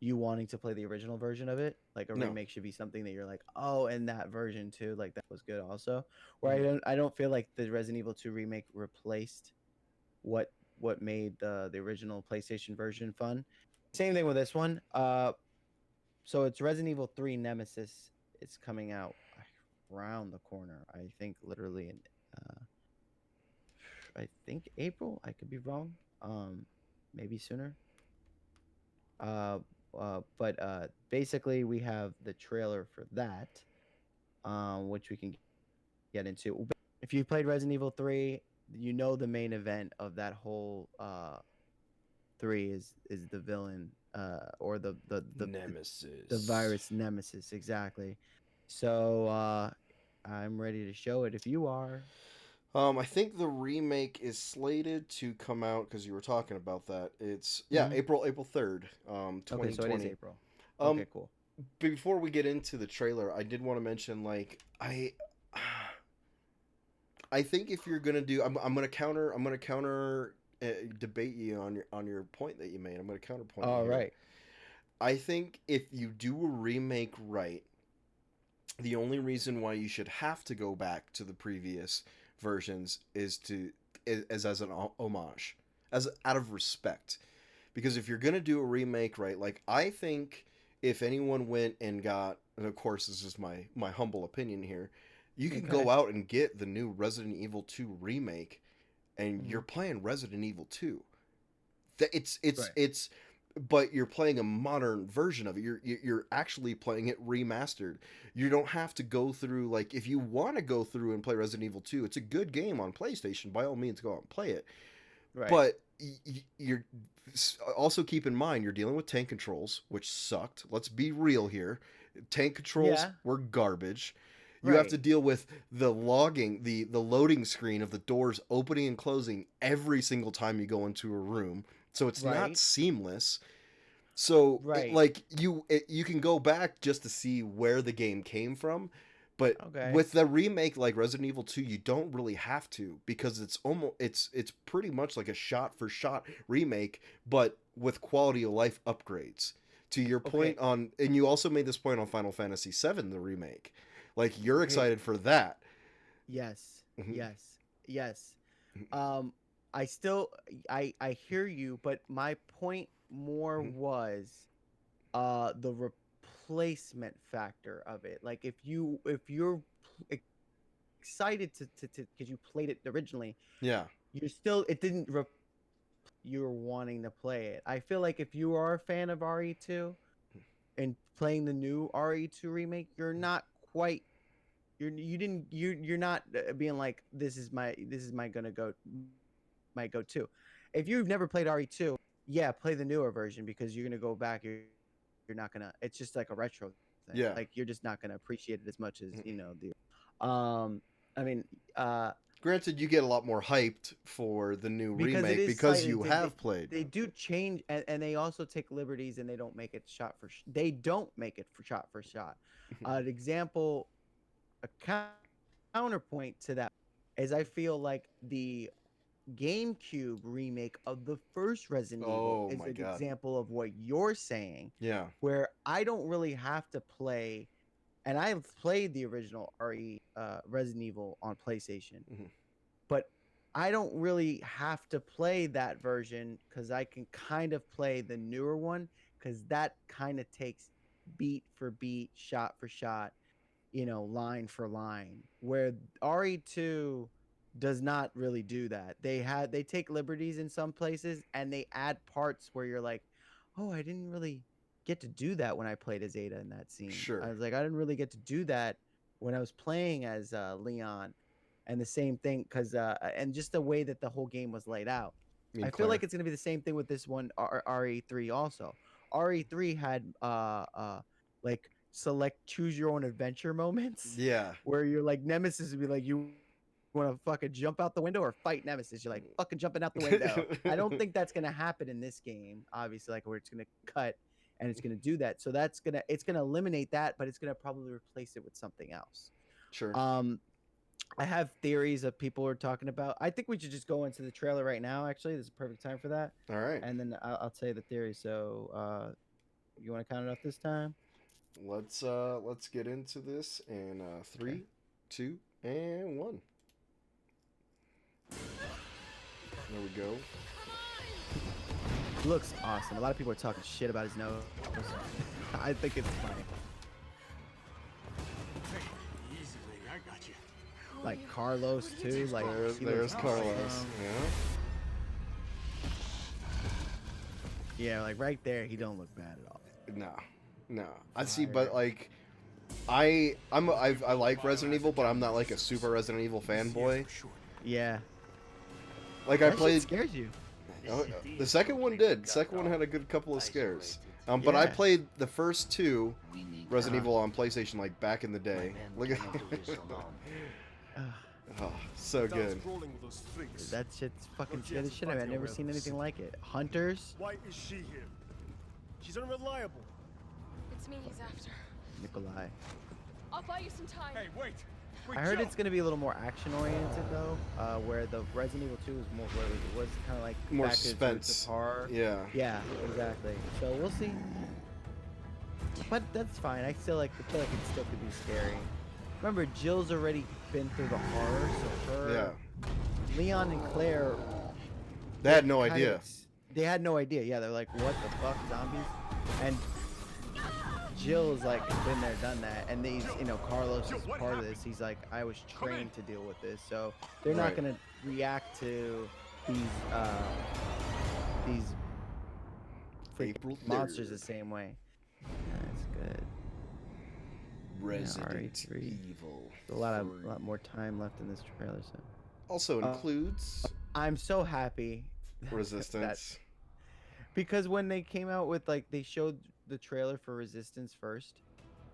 you wanting to play the original version of it. Like a No. remake should be something that you're like, oh, and that version too, like that was good also. Where Mhm. I don't feel like the Resident Evil 2 remake replaced what made the original PlayStation version fun. Same thing with this one. So it's Resident Evil 3 Nemesis. It's coming out around the corner. I think literally in I think April. I could be wrong. Maybe sooner. But basically, we have the trailer for that. which we can get into. If you played Resident Evil 3, you know the main event of that whole 3 is the villain, or the Nemesis. virus nemesis, exactly. So I'm ready to show it if you are. I think the remake is slated to come out because you were talking about that. It's Mhm. April 3rd, Okay, so it is 2020. April. Um, Okay, cool. before we get into the trailer, I did want to mention like I think if you're gonna do, I'm gonna counter debate you on your point that you made. I'm gonna counterpoint you All here. right. I think if you do a remake right, the only reason why you should have to go back to the previous versions is as an homage, as out of respect. Because if you're gonna do a remake right, like I think if anyone went and got, and of course this is my humble opinion here, you can Okay. go out and get the new Resident Evil 2 remake, and Mhm. you're playing Resident Evil 2. It's Right. it's but you're playing a modern version of it. You're actually playing it remastered. You don't have to go through, like, if you want to go through and play Resident Evil 2, it's a good game on PlayStation. By all means, go out and play it. Right. But you're also keep in mind you're dealing with tank controls, which sucked. Let's be real here. Tank controls Yeah. were garbage. You have Right. to deal with the logging, the loading screen of the doors opening and closing every single time you go into a room. So it's not Right. seamless. So Right. you can go back just to see where the game came from, but Okay. with the remake like Resident Evil 2, you don't really have to because it's pretty much like a shot for shot remake, but with quality of life upgrades. To your Okay. point on, and you also made this point on Final Fantasy VII, the remake, like you're Okay. excited for that. Yes. Mhm. Yes. Yes. Um, I still I hear you, but my point more Mhm. was the replacement factor of it. Like if you're excited to because you played it originally, Yeah. you're still it didn't you're wanting to play it. I feel like if you are a fan of RE2 and playing the new RE2 remake, you're not quite you didn't you're not being like this is my gonna go my go to. If you've never played RE2, yeah, play the newer version because you're gonna go back. You're not gonna. It's just like a retro thing. Yeah. Like you're just not gonna appreciate it as much as the. Um, I mean, Granted, you get a lot more hyped for the new because it remake is because slightly you have played. they do change and they also take liberties and they don't make it shot for they don't make it for shot for shot. An example, a counterpoint to that is I feel like the GameCube remake of the first Resident Evil Oh is my an god. example of what you're saying, Yeah. where I don't really have to play, and I've played the original Resident Evil on PlayStation, Mhm. but I don't really have to play that version because I can kind of play the newer one because that kind of takes beat for beat, shot for shot, line for line, where RE2 does not really do that. They take liberties in some places and they add parts where you're like, "Oh, I didn't really get to do that when I played as Ada in that scene." I Sure. was like, "I didn't really get to do that when I was playing as Leon." And the same thing cuz and just the way that the whole game was laid out. I mean I feel like Claire. it's going to be the same thing with this one RE3 also. RE3 had like select choose your own adventure moments Yeah. where you're like Nemesis would be like you want to fucking jump out the window or fight Nemesis. You're like fucking jumping out the window. I don't think that's gonna happen in this game, obviously, like where it's gonna cut and it's gonna do that. So it's gonna eliminate that, but it's gonna probably replace it with something else. Sure. Um, I have theories of people are talking about. I think we should just go into the trailer right now. Actually, this is a perfect time for that, All right. and then I'll tell you the theory. So, you want to count it off this time? Let's get into this in Okay. 3, 2, and 1. There we go. Looks awesome. A lot of people are talking shit about his nose. I think it's funny. Easy, lady. I got you. Like Carlos too. Like he There's looks Carlos. awesome. Yeah, like right there, he don't look bad at all. No, no. I see, but like I like Resident Evil, but I'm not like a super Resident Evil fanboy. Yeah. Like I That shit played scares you. the second one did. The second one had a good couple of scares. But I Yeah. played the first two Resident Evil on PlayStation like back in the day. Look at Ugh, oh, so good. that shit's fucking scary as shit. I've never seen anything like it. Hunters, Why is she here? She's unreliable. It's me he's after. Nikolai. I'll buy you some time. Hey, wait. I heard it's gonna be a little more action oriented though, where the Resident Evil 2 was more where it was kind of like More back to its roots suspense. of horror. Yeah. Yeah, exactly. So we'll see. But that's fine. I feel like it still could be scary. Remember, Jill's already been through the horror, so her, Yeah. Leon and Claire, They had no kinda idea. they had no idea. Yeah, they're like, what the fuck, zombies? And Jill's like been there, done that, and these, Carlos is part of this. He's like, I was trained to deal with this, so they're not Right. gonna react to these freaking April monsters 3rd. the same way. That's good. Resident RE3. Evil. A lot 3. more time left in this trailer, so Also includes I'm so happy. Resistance. Because when they came out with they showed the trailer for Resistance first,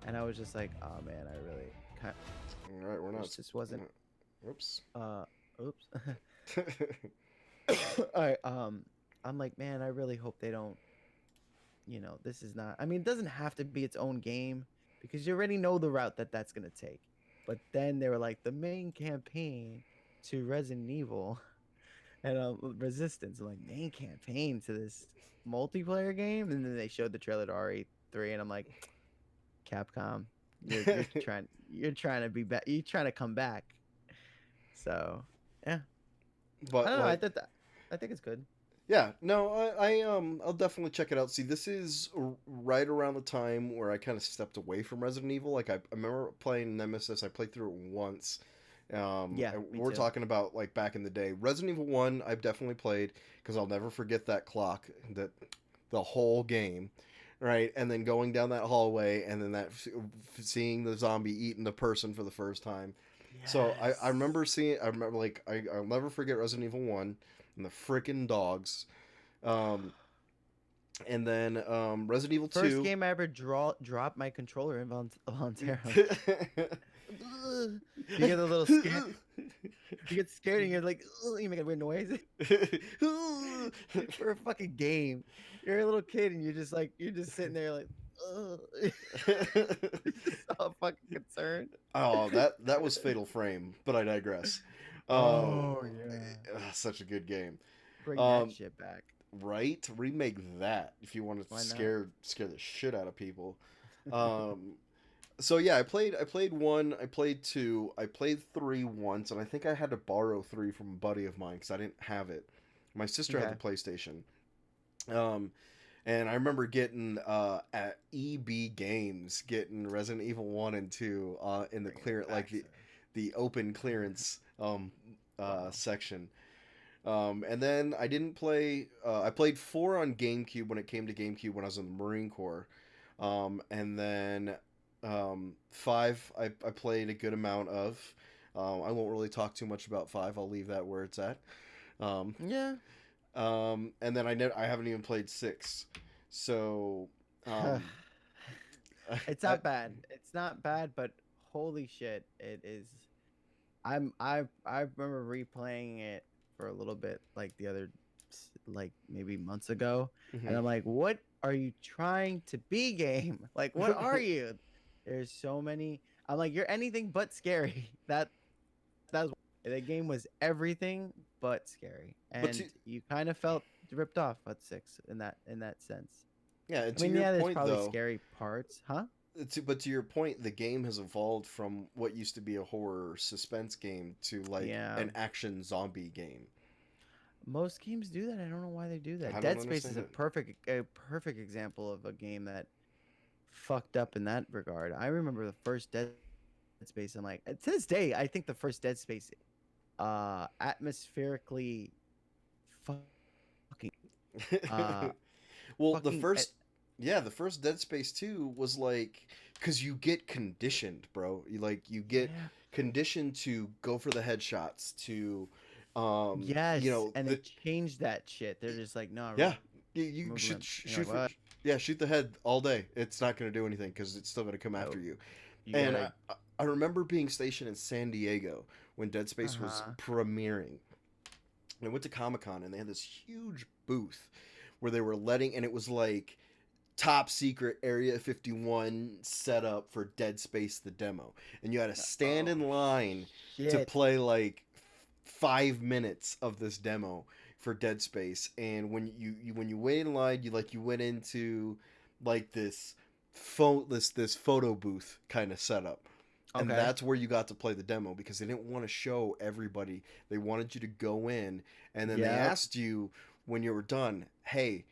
and I was just like, oh man, I really kind All right, we're not. this wasn't. Oops. Oops. Alright, I'm like, man, I really hope they don't. This is not. I mean, it doesn't have to be its own game because you already know the route that's gonna take. But then they were like, the main campaign to Resident Evil and Resistance. I'm like, main campaign to this multiplayer game, and then they showed the trailer to RE3, and I'm like, Capcom, you're trying to be back. You're trying to come back. So yeah, But I don't know. like, I think it's good. yeah, no, I'll definitely check it out. See, this is right around the time where I kind of stepped away from Resident Evil. Like I remember playing Nemesis. I played through it once. Yeah, and me we're too. talking about like back in the day. Resident Evil 1, I've definitely played because I'll never forget that clock, that the whole game, right? And then going down that hallway and then seeing the zombie eating the person for the first time. So I remember like I'll never forget Resident Evil 1 and the freaking dogs. And then Resident Evil 2. First game I ever dropped my controller involuntarily. You get a little scared. You get scared and you're like, ugh, you make a weird noise. For a fucking game, you're a little kid and you're just sitting there like, ugh. So fucking concerned. Oh, that was Fatal Frame, but I digress. Oh, yeah. Such a good game. Bring that shit back. Right? Remake that if you want to Why not? scare the shit out of people. So yeah, I played 1, I played 2, I played 3 once, and I think I had to borrow 3 from a buddy of mine because I didn't have it. My sister had the PlayStation. And I remember getting at EB Games, getting Resident Evil 1 and 2 in the the open clearance section. And then I didn't play. I played 4 on GameCube when it came to GameCube when I was in the Marine Corps. And then 5 I played a good amount of. I won't really talk too much about 5. I'll leave that where it's at. Yeah. And then I haven't even played 6. So It's not bad. It's not bad, but holy shit, it is. I remember replaying it for a little bit, like like maybe months ago, and I'm like, what are you trying to be, game? Like, what are you? There's so many. I'm like, you're anything but scary. That game was everything but scary, and you kind of felt ripped off at 6 in that sense. Yeah, I mean, yeah, there's probably scary parts, huh? But to your point, the game has evolved from what used to be a horror suspense game to like an action zombie game. Most games do that. I don't know why they do that. I Dead don't Space is a understand perfect example of a game that fucked up in that regard. I remember the first Dead Space. I'm like, to this day, I think the first Dead Space, atmospherically, fucking. Well, fucking the first Dead Space 2 was like because you get conditioned, bro. You get conditioned to go for the headshots, to Yes, and they changed that shit. They're just like, no, yeah, you remove should limb. shoot Like, what? shoot the head all day. It's not going to do anything because it's still going to come after Oh, you. you And gotta. I remember being stationed in San Diego when Dead Space was premiering. And I went to Comic-Con and they had this huge booth where they were letting, and it was like top secret Area 51 setup for Dead Space the demo. And you had to stand in line to Shit. play like 5 minutes of this demo for Dead Space. And when you wait in line, you went into like this photo booth kind of setup. And Okay. that's where you got to play the demo because they didn't want to show everybody. They wanted you to go in, and then they Yep. asked you when you were done, hey,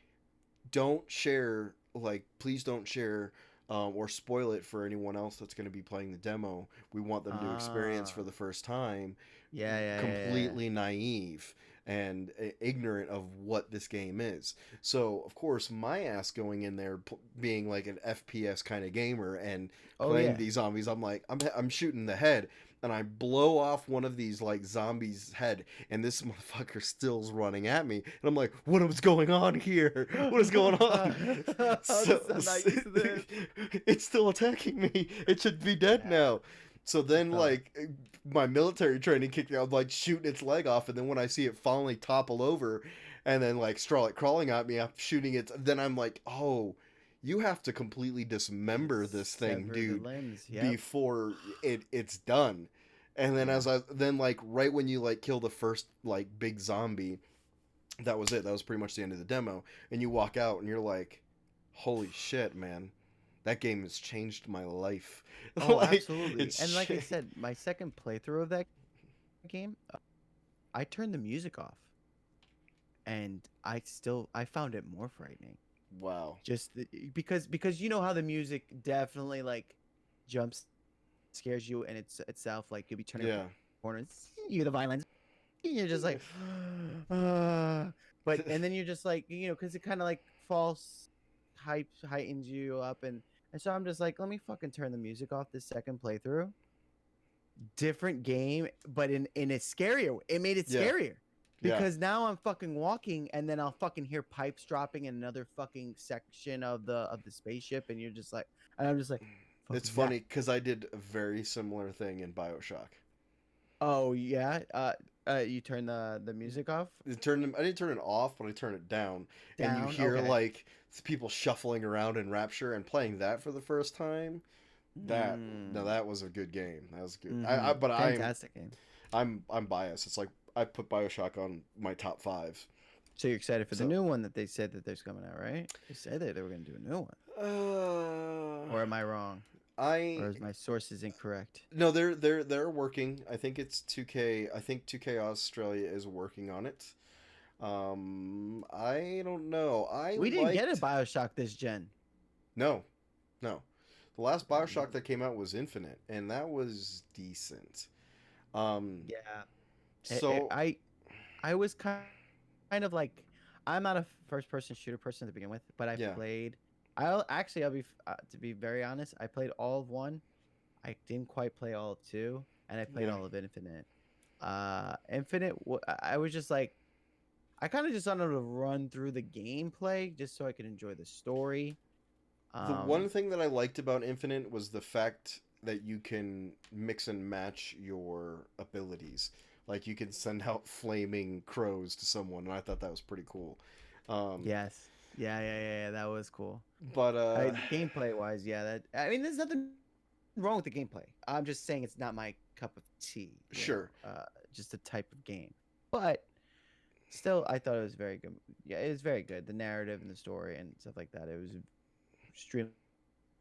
don't share, like, please don't share or spoil it for anyone else that's going to be playing the demo. We want them to experience for the first time Yeah. completely naive and ignorant of what this game is. So, of course, my ass going in there being like an FPS kind of gamer and playing these zombies, I'm like, I'm shooting the head, and I blow off one of these like zombies' head, and this motherfucker still's running at me, and I'm like, what is going on here? What is going on? I'm not used to this. It's still attacking me. It should be dead now. So then, like, my military training kicked me. I'm like shooting its leg off, and then when I see it finally topple over, and then like crawling at me, I'm shooting it. Then I'm like, oh, you have to completely dismember this thing, Sever the dude, limbs, yep. before it's done. And then like right when you like kill the first like big zombie, that was it. That was pretty much the end of the demo. And you walk out, and you're like, holy shit, man. That game has changed my life. Oh, Like, absolutely. And like I said, my second playthrough of that game, I turned the music off, and I found it more frightening. Wow. Just because you know how the music definitely like jumps, scares you, and it's itself like you'll be turning corners, you hear the violence, you're just like, but and then you're just like, because it kind of like heightens you up, and so I'm just like, let me fucking turn the music off this second playthrough. Different game, but in a scarier. It made it scarier because now I'm fucking walking, and then I'll fucking hear pipes dropping in another fucking section of the spaceship, and you're just like, and I'm just like, it's funny because I did a very similar thing in BioShock. Oh yeah, you turn the music off. I didn't turn it off, but I turned it down. And you hear like people shuffling around in Rapture, and playing that for the first time. That was a good game. That was good. Fantastic game. I'm biased. It's like I put BioShock on my top 5. So you're excited for the new one that they said that there's coming out, right? They said that they were going to do a new one. Or am I wrong? Or is my sources incorrect? No, they're working. I think it's 2K. I think 2K Australia is working on it. I don't know. We didn't get a BioShock this gen. No. The last BioShock that came out was Infinite, and that was decent. Yeah. So I was kind of like, I'm not a first-person shooter person to begin with, but I played. I'll be to be very honest, I played all of 1. I didn't quite play all of 2, and I played all of Infinite. Infinite, I was just like, I kind of just wanted to run through the gameplay just so I could enjoy the story. The one thing that I liked about Infinite was the fact that you can mix and match your abilities. Like, you can send out flaming crows to someone, and I thought that was pretty cool. Yes. Yeah, that was cool. But gameplay wise, there's nothing wrong with the gameplay. I'm just saying it's not my cup of tea. Sure. Just a type of game. But still, I thought it was very good. Yeah, it was very good. The narrative and the story and stuff like that. It was extremely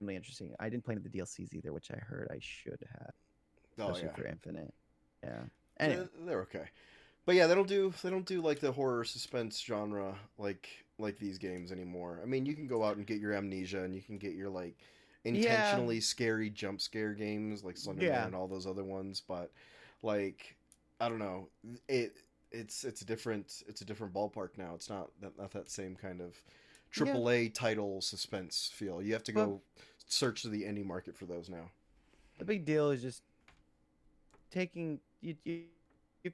interesting. I didn't play the DLCs either, which I heard I should have. Especially for Infinite. Yeah. Anyway. They're okay. But yeah, they don't do like the horror suspense genre like these games anymore. I mean, you can go out and get your Amnesia, and you can get your like intentionally scary jump scare games like Slender Man and all those other ones, but like, I don't know, it's a different ballpark now. It's not that same kind of AAA title suspense feel. You have to go search to the indie market for those now. The big deal is just taking if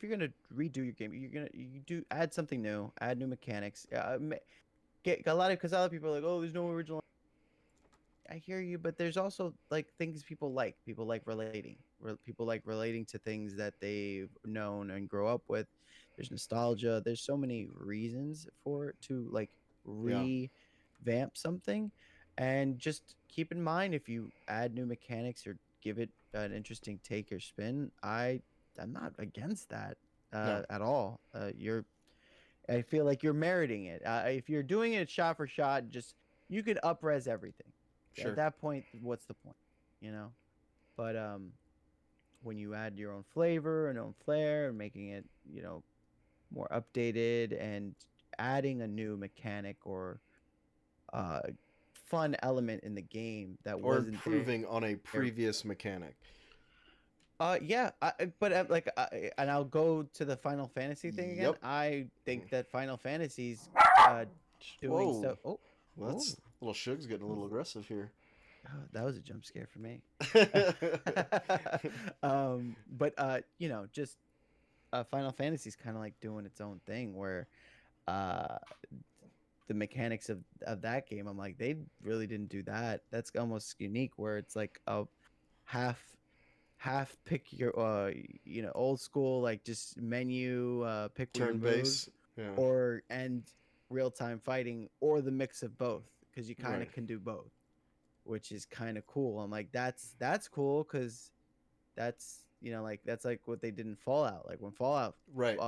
you're gonna redo your game, you do add something new, add new mechanics. Get a lot of people are like, oh, there's no original. I hear you, but there's also like things people like. People like relating. People like relating to things that they've known and grow up with. There's nostalgia. There's so many reasons for it to like Yeah. revamp something, and just keep in mind if you add new mechanics or give it an interesting take or spin, I'm not against that No. at all. I feel like you're meriting it. If you're doing it shot for shot, just you could upres everything. Sure. At that point, what's the point? You know. But when you add your own flavor and own flair and making it, more updated and adding a new mechanic or fun element in the game that Or wasn't improving on a previous mechanic. Yeah, and I'll go to the Final Fantasy thing again. Yep. I think that Final Fantasy's doing Whoa. so. Oh, Well, that's little Shug's getting a little aggressive here. oh, that was a jump scare for me. But just Final Fantasy's kind of like doing its own thing where the mechanics of that game, I'm like, they really didn't do that. That's almost unique where it's like a half pick your old school like just menu pick your Turn moves, base. Yeah. or and real time fighting, or the mix of both, because you kind of Right. can do both, which is kind of cool. I'm like, that's cool, because that's that's like what they did in Fallout. Like when Fallout Right.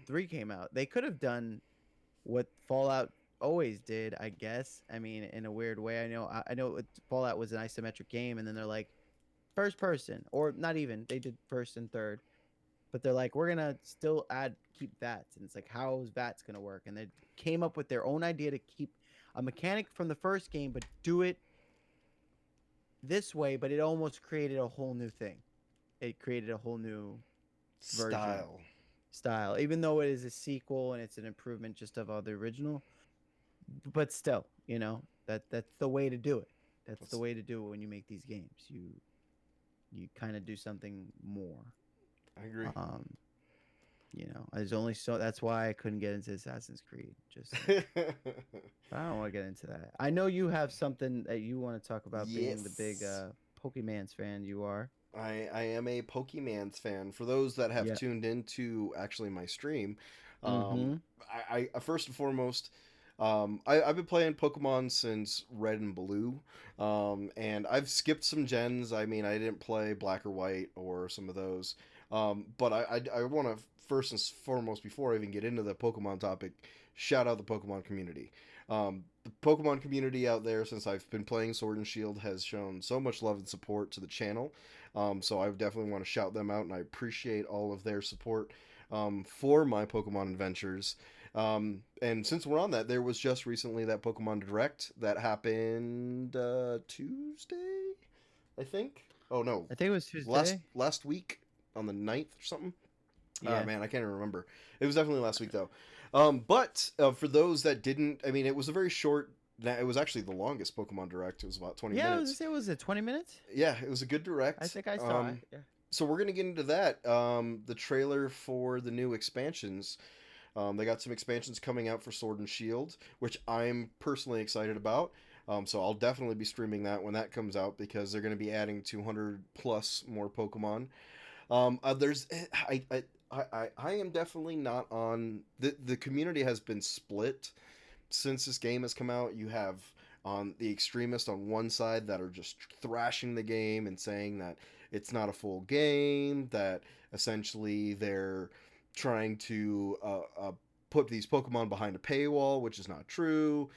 3 came out, they could have done what Fallout always did, I guess. I mean, in a weird way. I know Fallout was an isometric game, and then they're like first person, or not even, they did first and third, but they're like, we're gonna still keep VATS, and it's like, how is VATS gonna work? And they came up with their own idea to keep a mechanic from the first game but do it this way, but it almost created a whole new thing. It created a whole new version. Style, even though it is a sequel and it's an improvement just of the original, but still, that's the way to do it. That's the way to do it when you make these games. You kind of do something more. I agree. There's only so. That's why I couldn't get into Assassin's Creed. But I don't want to get into that. I know you have something that you want to talk about, being the big Pokemans fan you are. I am a Pokemans fan. For those that have tuned into actually my stream, I first and foremost, I've been playing Pokemon since Red and Blue, and I've skipped some gens. I mean, I didn't play Black or White or some of those, but I want to first and foremost, before I even get into the Pokemon topic, shout out the Pokemon community. The Pokemon community out there, since I've been playing Sword and Shield, has shown so much love and support to the channel. So I definitely want to shout them out, and I appreciate all of their support for my Pokemon adventures. And since we're on that, there was just recently that Pokemon Direct that happened Tuesday, I think. Oh no, I think it was Tuesday. Last week on the 9th or something. Yeah. Oh man, I can't even remember. It was definitely last week though. But for those that didn't, I mean, it was a very short. It was actually the longest Pokemon Direct. It was about 20 minutes. Yeah, was it 20 minutes? Yeah, it was a good Direct. I think I saw it. Yeah. So we're gonna get into that. The trailer for the new expansions. They got some expansions coming out for Sword and Shield, which I'm personally excited about. So I'll definitely be streaming that when that comes out, because they're going to be adding 200 plus more Pokemon. I am definitely not on the community has been split since this game has come out. You have on the extremists on one side that are just thrashing the game and saying that it's not a full game, that essentially they're trying to put these Pokemon behind a paywall, which is not true.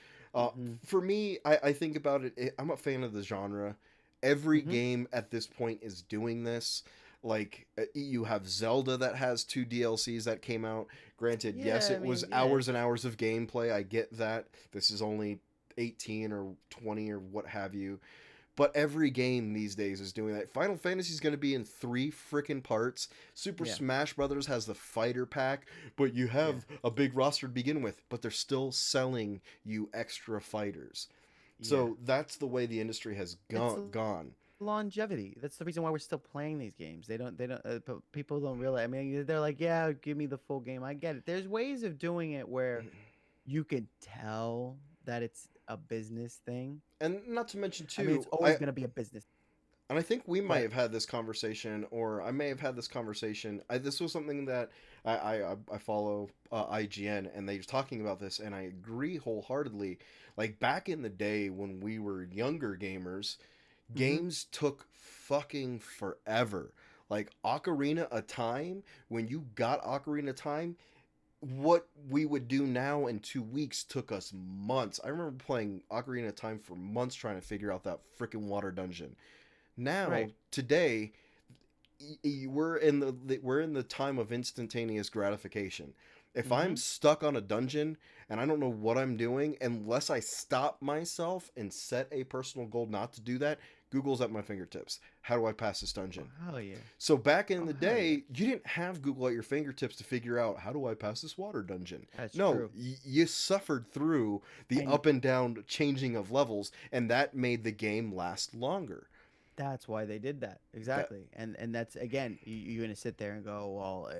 For me, I think about it, I'm a fan of the genre. Every game at this point is doing this. Like, you have Zelda that has 2 DLCs that came out. Granted, yes, it was hours and hours of gameplay. I get that. This is only 18 or 20 or what have you. But every game these days is doing that. Final Fantasy is going to be in 3 freaking parts. Super Smash Brothers has the fighter pack, but you have a big roster to begin with. But they're still selling you extra fighters. So that's the way the industry has It's gone. longevity. That's the reason why we're still playing these games. People don't realize. I mean, they're like, yeah, give me the full game. I get it. There's ways of doing it where you can tell that it's a business thing. And not to mention I mean, too, it's always going to be a business. and I think we might But have had this conversation, or I may have had this conversation. This was something that I follow IGN, and they're talking about this, and I agree wholeheartedly. Like back in the day when we were younger gamers, games took fucking forever. Like Ocarina of Time, when you got Ocarina of Time, what we would do now in 2 weeks took us months. I remember playing Ocarina of Time for months trying to figure out that freaking water dungeon. Now, Right. today, we're in the time of instantaneous gratification. If I'm stuck on a dungeon and I don't know what I'm doing, unless I stop myself and set a personal goal not to do that, Google's at my fingertips. How do I pass this dungeon? hell yeah. So back in the hell yeah. day, you didn't have Google at your fingertips to figure out how do I pass this water dungeon. That's No, true. you suffered through the And- up and down changing of levels, and that made the game last longer. That's why they did that. Exactly. And that's, again, you're going to sit there and go, well,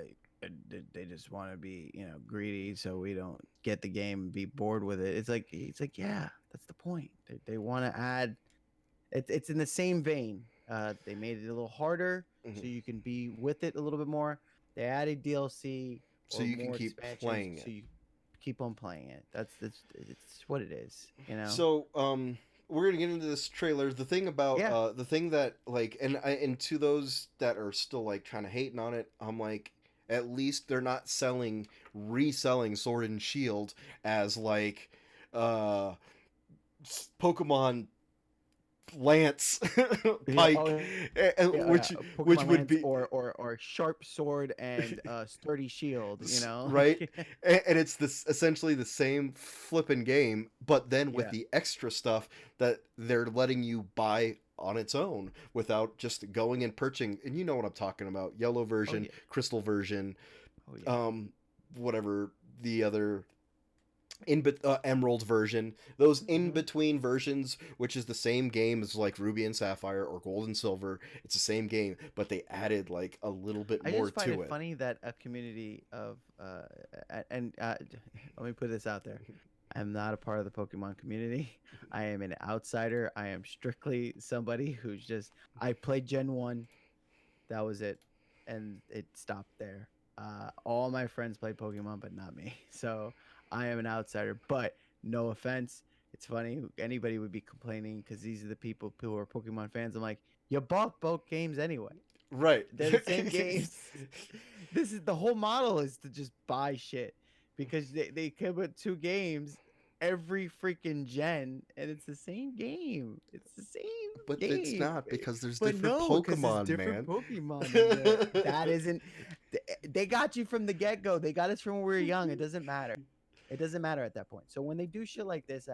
they just want to be, greedy, so we don't get the game and be bored with it. It's like, yeah, that's the point. They want to add. It's in the same vein. They made it a little harder, so you can be with it a little bit more. They added DLC, So or you can more keep expansions, playing so it. you keep on playing it. It's what it is. So, we're gonna get into this trailer. The thing about Yeah. the thing that like, and to those that are still like kind of hating on it, I'm like, at least they're not reselling Sword and Shield as like, Pokemon Lance Pike, which Pokemon would Lance be or sharp sword and sturdy shield. right, and it's this essentially the same flipping game, but then with Yeah. the extra stuff that they're letting you buy on its own without just going and purchasing. And you know what I'm talking about: yellow version, yeah. crystal version, Oh, yeah. whatever the other. Emerald version, those in between versions, which is the same game as like Ruby and Sapphire or Gold and Silver. It's the same game, but they added like a little bit I more just find to it funny that a community of let me put this out there. I'm not a part of the Pokemon community. I am an outsider. I am strictly somebody who's just, I played Gen 1. That was it. And it stopped there. All my friends played Pokemon, but not me. So I am an outsider. But no offense. It's funny. Anybody would be complaining because these are the people who are Pokemon fans. I'm like, you bought both games anyway. Right. They're the same games. This is the whole model, is to just buy shit because they come with 2 games every freaking gen, and it's the same game. It's the same But game. it's not, because there's But different no, 'cause Pokemon, there's different man. Pokemon in there. That isn't. They got you from the get go. They got us from when we were young. It doesn't matter. It doesn't matter at that point. So when they do shit like this,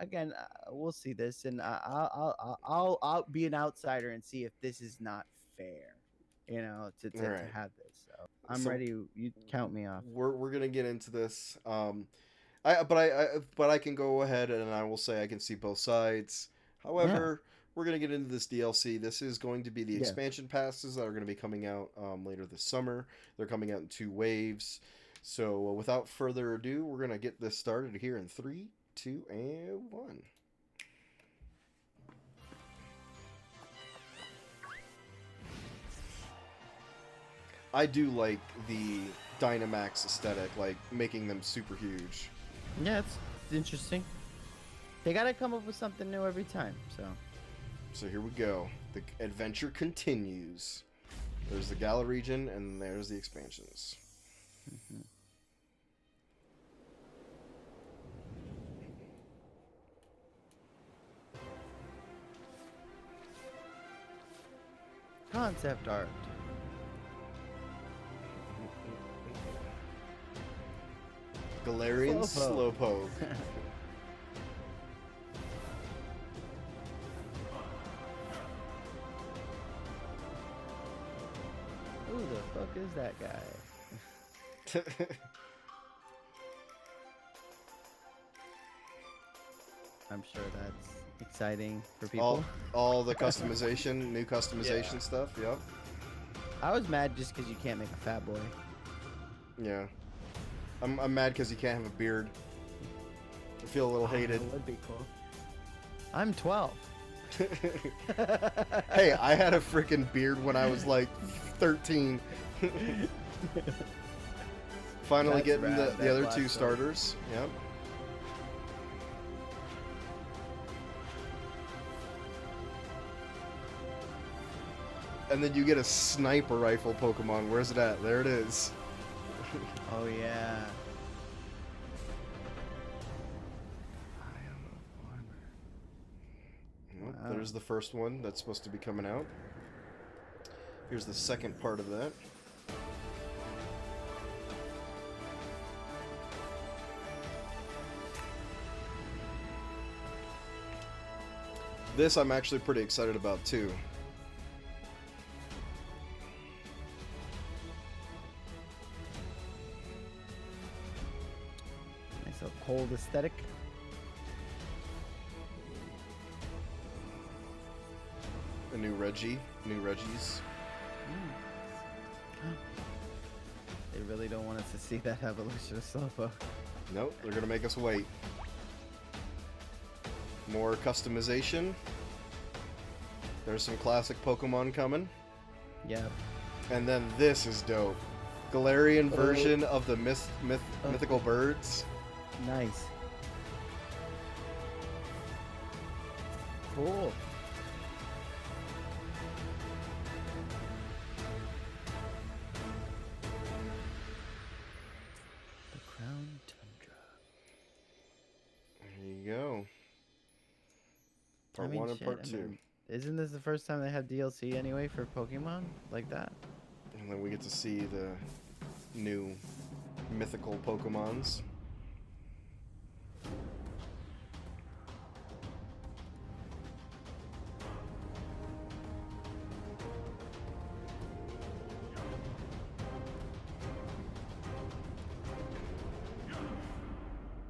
again, we'll see this, and I'll be an outsider and see if this is not fair. To Alright. have this. So I'm So- ready. You count me off. We're gonna get into this. But I can go ahead and I will say I can see both sides. However, we're gonna get into this DLC. This is going to be the Yeah. expansion passes that are going to be coming out later this summer. They're coming out in 2 waves. So without further ado, we're gonna get this started here in 3, 2, and 1. I do like the Dynamax aesthetic, like making them super huge. Yeah, it's interesting. They gotta come up with something new every time. So here we go. The adventure continues. There's the Gala region, and there's the expansions. Concept art. Galarian Slowpoke. Slowpoke. Who the fuck is that guy? I'm sure that's exciting for people. All the customization, new customization Yeah. stuff. Yep. I was mad just because you can't make a fat boy. Yeah. I'm mad because you can't have a beard. I feel a little hated. That would be cool. I'm 12. Hey, I had a freaking beard when I was like 13. Finally That's getting rad, the that other black two one. starters. Yep. And then you get a sniper rifle Pokemon. Where's it at? There it is. Oh yeah. Yep, Wow. There's the first one that's supposed to be coming out. Here's the second part of that. This I'm actually pretty excited about too. Nice little cold aesthetic. A new Reggies. They really don't want us to see that evolution of Slowpoke. Nope, they're gonna make us wait. More customization. There's some classic Pokemon coming. Yeah. And then this is dope. Galarian version of the mythical birds. Nice. Cool. The Crown Tundra. There you go. Part I mean, 1 and shit, part I 2. mean, isn't this the first time they have DLC anyway for Pokemon like that? And then we get to see the new mythical Pokemons.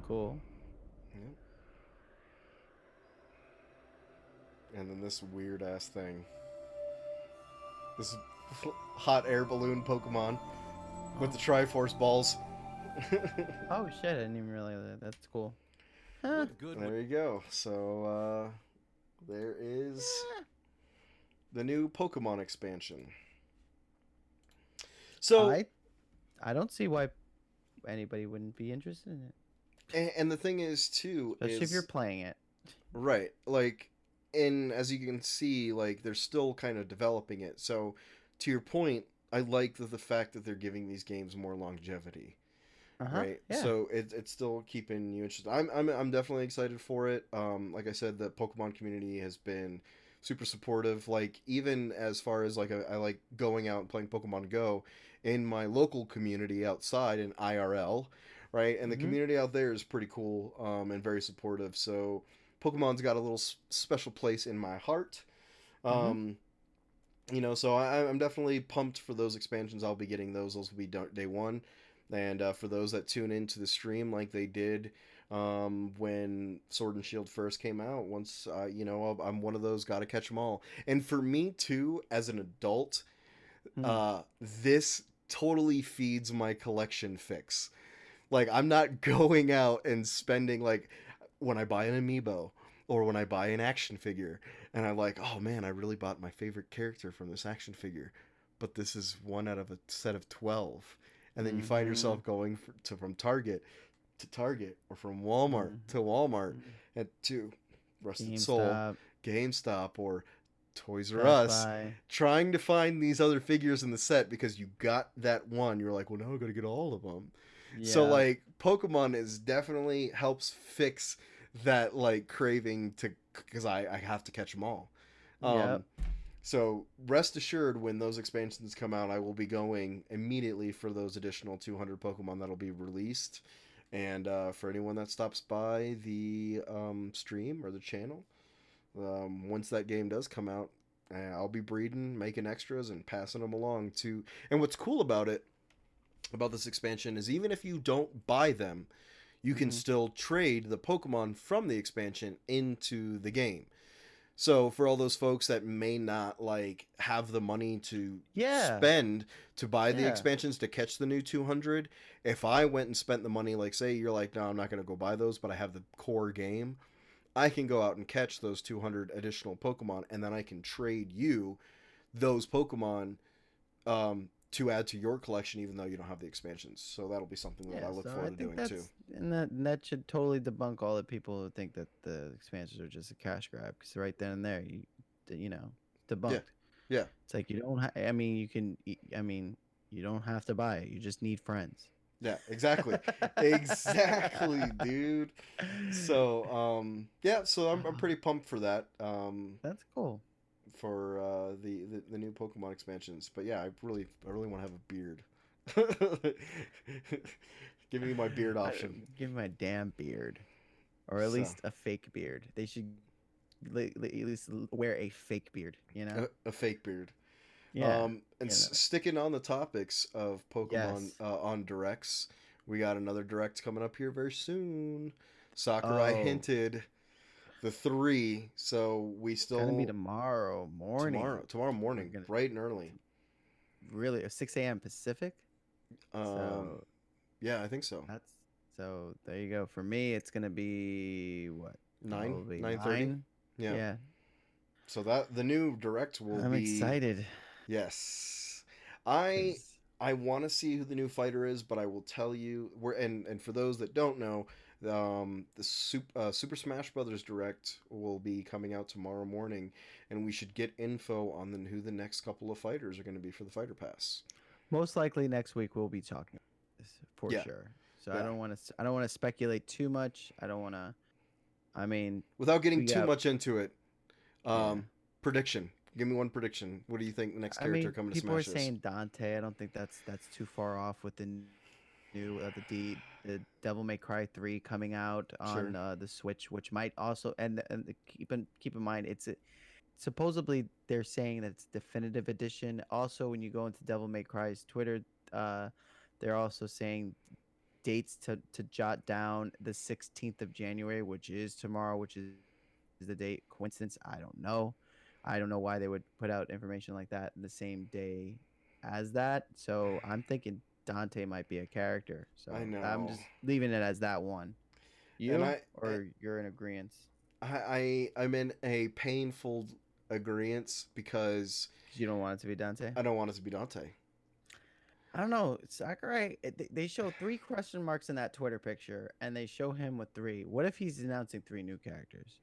Cool. Yep. And then this weird ass thing. This hot air balloon Pokemon with the Triforce balls. Oh shit, I didn't even realize that. That's cool. Huh. There you go. So, there is the new Pokemon expansion. So, I don't see why anybody wouldn't be interested in it. and the thing is, too, Especially is... if you're playing it. Right. Like, and as you can see, like, they're still kind of developing it. So, to your point, I like the fact that they're giving these games more longevity. Right. Yeah. So it's still keeping you interested. I'm definitely excited for it. Like I said, the Pokemon community has been super supportive. Like, even as far as like I like going out and playing Pokemon Go in my local community outside in IRL, right? And the community out there is pretty cool and very supportive. So Pokemon's got a little special place in my heart. You know, so I'm definitely pumped for those expansions. I'll be getting those. Those will be day one. And for those that tune into the stream like they did when Sword and Shield first came out, once, you know, I'm one of those, gotta catch them all. And for me, too, as an adult, this totally feeds my collection fix. Like, I'm not going out and spending, like, when I buy an amiibo or when I buy an action figure, and I'm like, oh man, I really bought my favorite character from this action figure, but this is one out of a set of 12. And then you find yourself going from Target to Target, or from Walmart to Walmart, and to Rusted Soul, GameStop, or Toys R Us, trying to find these other figures in the set because you got that one. You're like, well, now I got to get all of them. Yeah. So, like, Pokemon is definitely helps fix that, like, craving to, because I have to catch them all. So rest assured, when those expansions come out, I will be going immediately for those additional 200 Pokemon that'll be released. And for anyone that stops by the stream or the channel, once that game does come out, I'll be breeding, making extras, and passing them along to... And what's cool about it, about this expansion, is even if you don't buy them, you can still trade the Pokemon from the expansion into the game. So for all those folks that may not like have the money to Yeah. spend to buy the Yeah. expansions to catch the new 200, if I went and spent the money, like say you're like, no, I'm not going to go buy those, but I have the core game, I can go out and catch those 200 additional Pokemon, and then I can trade you those Pokemon to add to your collection, even though you don't have the expansions. So that'll be something that I look forward to doing too. And that should totally debunk all the people who think that the expansions are just a cash grab. Because right then and there, you know, debunked. Yeah. It's like you don't. I mean, you can. I mean, you don't have to buy it. You just need friends. Yeah, exactly. Exactly, dude. So, yeah, so I'm pretty pumped for that. That's cool. For the new Pokemon expansions. But yeah, I really want to have a beard. Give me my beard option. Give me my damn beard, or at least a fake beard. They should at least wear a fake beard. You know, A fake beard. yeah. And sticking on the topics of Pokemon Yes. On directs, we got another direct coming up here very soon. Sakurai Oh. hinted the 3, so we still It's gonna be tomorrow morning. Tomorrow morning, gonna- bright and early. Really, 6 a.m. Pacific. So Yeah, I think so. so there you go. For me, it's gonna be what? 9:30. 9:30. Yeah. Yeah. So that the new direct will I'm be excited. Yes. I 'Cause- want to see who the new fighter is, but I will tell you and for those that don't know, the Super Smash Brothers Direct will be coming out tomorrow morning, and we should get info on who the next couple of fighters are going to be for the Fighter Pass. Most likely next week we'll be talking about this for Yeah. sure. So Yeah. I don't want to speculate too much. I don't want to. I mean, Without getting We too got- much into it, Yeah. prediction. Give me one prediction. What do you think the next I character mean, coming to people are Smash is? saying Dante. I don't think that's too far off with the new the Devil May Cry 3 coming out on the Switch, which might also and keep in mind it's supposedly they're saying that it's definitive edition. Also, when you go into Devil May Cry's Twitter, they're also saying dates to jot down the 16th of January, which is tomorrow, which is the date. Coincidence? I don't know. I don't know why they would put out information like that the same day as that. So I'm thinking Dante might be a character. So I know. I'm just leaving it as that one. You you're in agreement? I'm in a painful agreement because You don't want it to be Dante? I don't want it to be Dante. I don't know. Sakurai, they show 3 question marks in that Twitter picture, and they show him with 3. What if he's announcing 3 new characters?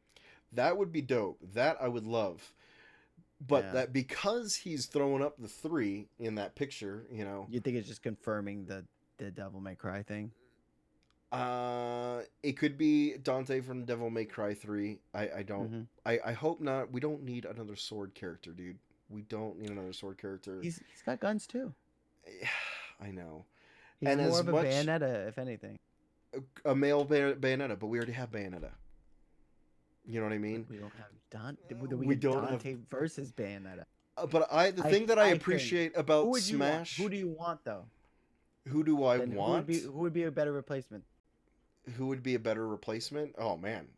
That would be dope. That I would love. But Yeah. that because he's throwing up the 3 in that picture, you know, You think it's just confirming the Devil May Cry thing? it could be Dante from Devil May Cry 3. I don't. Mhm. I hope not. We don't need another sword character, dude. We don't need another sword character. He's got guns too. I know. He's And more as of a much- Bayonetta, if anything. A male Bayonetta, but we already have Bayonetta. You know what I mean? We don't have Dante. We We don't have- Dante versus Bayonetta. But the thing that I think- appreciate about Who would you want? Smash, Who do you want though? who do I Then want? Who would be a better replacement? Who would be a better replacement? Oh man,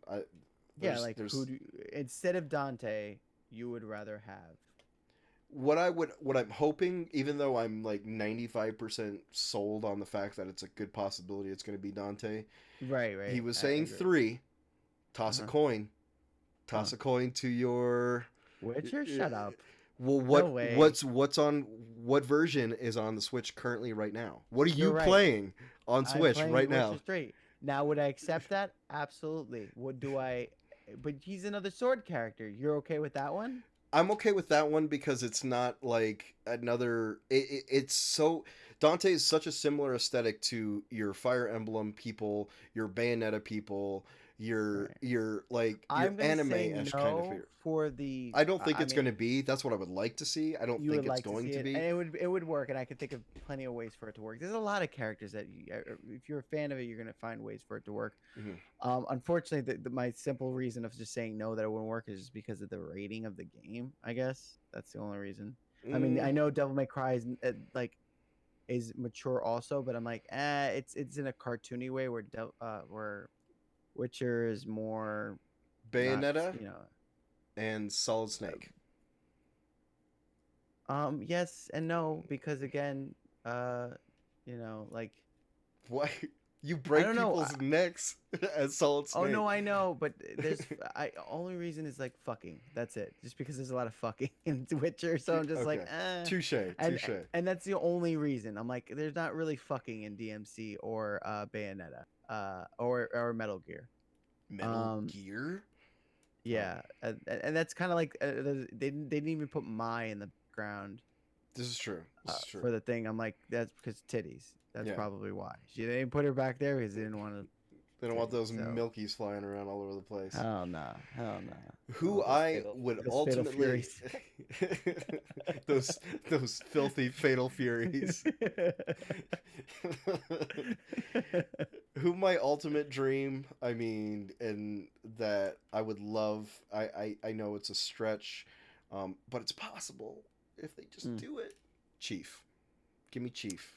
Who do instead of Dante, you would rather have? what I'm hoping, even though I'm like 95% sold on the fact that it's a good possibility it's going to be Dante. Right. He was I saying agree. 3. Toss a Uh-huh. coin. Toss a coin to your. Witcher, shut up. Well, way. what's on what version is on the Switch currently right now? What are you You're right. playing on I'm Switch playing right Witcher now? 3. Now, would I accept that? Absolutely. What do I? But he's another sword character. You're okay with that one? I'm okay with that one because it's not like another. It's so Dante is such a similar aesthetic to your Fire Emblem people, your Bayonetta people, your I'm gonna anime say ish no kind of here. for the. I don't think I it's mean, going to be. That's what I would like to see. I don't you think would it's like going see to it, be. and it would work, and I could think of plenty of ways for it to work. There's a lot of characters that if you're a fan of it, you're gonna find ways for it to work. Mhm. Unfortunately, my simple reason of just saying no that it wouldn't work is just because of the rating of the game. I guess that's the only reason. I mean, I know Devil May Cry is like is mature also, but I'm like, it's in a cartoony way where Witcher is more not, Bayonetta you know, and Solid Snake. yes and no, because again, uh, like Why you I break don't know. people's necks as Solid Oh Snake? no, I know, but I only reason is like fucking. That's it. Just because there's a lot of fucking in Witcher, so I'm just like, Okay, touche, and touche. and that's the only reason. I'm like, there's not really fucking in DMC or Bayonetta, or Metal Gear. Metal Um, Gear. yeah, and that's kind of like they didn't even put my in the ground This is true. This is true. for the thing. I'm like, that's because titties. That's Yeah. probably why she didn't put her back there because they didn't want to. They don't want those So- milkies flying around all over the place. Hell no, hell no. Who I would those fatal ultimately furies. those filthy fatal furies. Who my ultimate dream, I mean, and that I would love. I know it's a stretch, but it's possible if they just do it. Chief, give me Chief.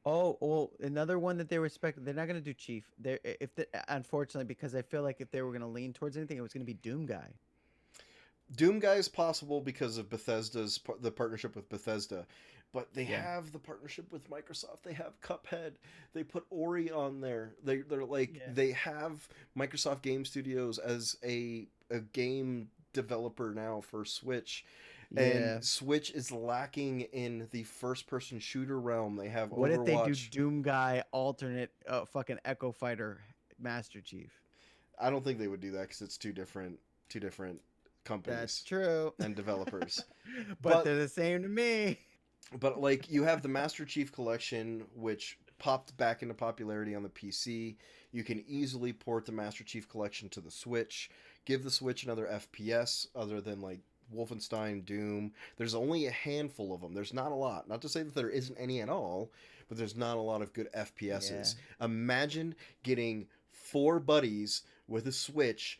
Oh, well, another one that they respect. They're not gonna do Chief. Unfortunately, because I feel like if they were gonna lean towards anything, it was gonna be Doom Guy. Doom Guy is possible because of the partnership with Bethesda, but they Yeah. have the partnership with Microsoft. They have Cuphead. They put Ori on there. They're like Yeah. they have Microsoft Game Studios as a game developer now for Switch. Yeah. And Switch is lacking in the first-person shooter realm. They have What if they do Overwatch. Doom Guy alternate fucking Echo Fighter Master Chief? I don't think they would do that because it's two different companies. That's true. And developers. but they're the same to me. But like you have the Master Chief Collection, which popped back into popularity on the PC. You can easily port the Master Chief Collection to the Switch. Give the Switch another FPS other than like Wolfenstein, Doom. There's only a handful of them. There's not a lot. Not to say that there isn't any at all, but there's not a lot of good FPSs. Imagine getting 4 buddies with a Switch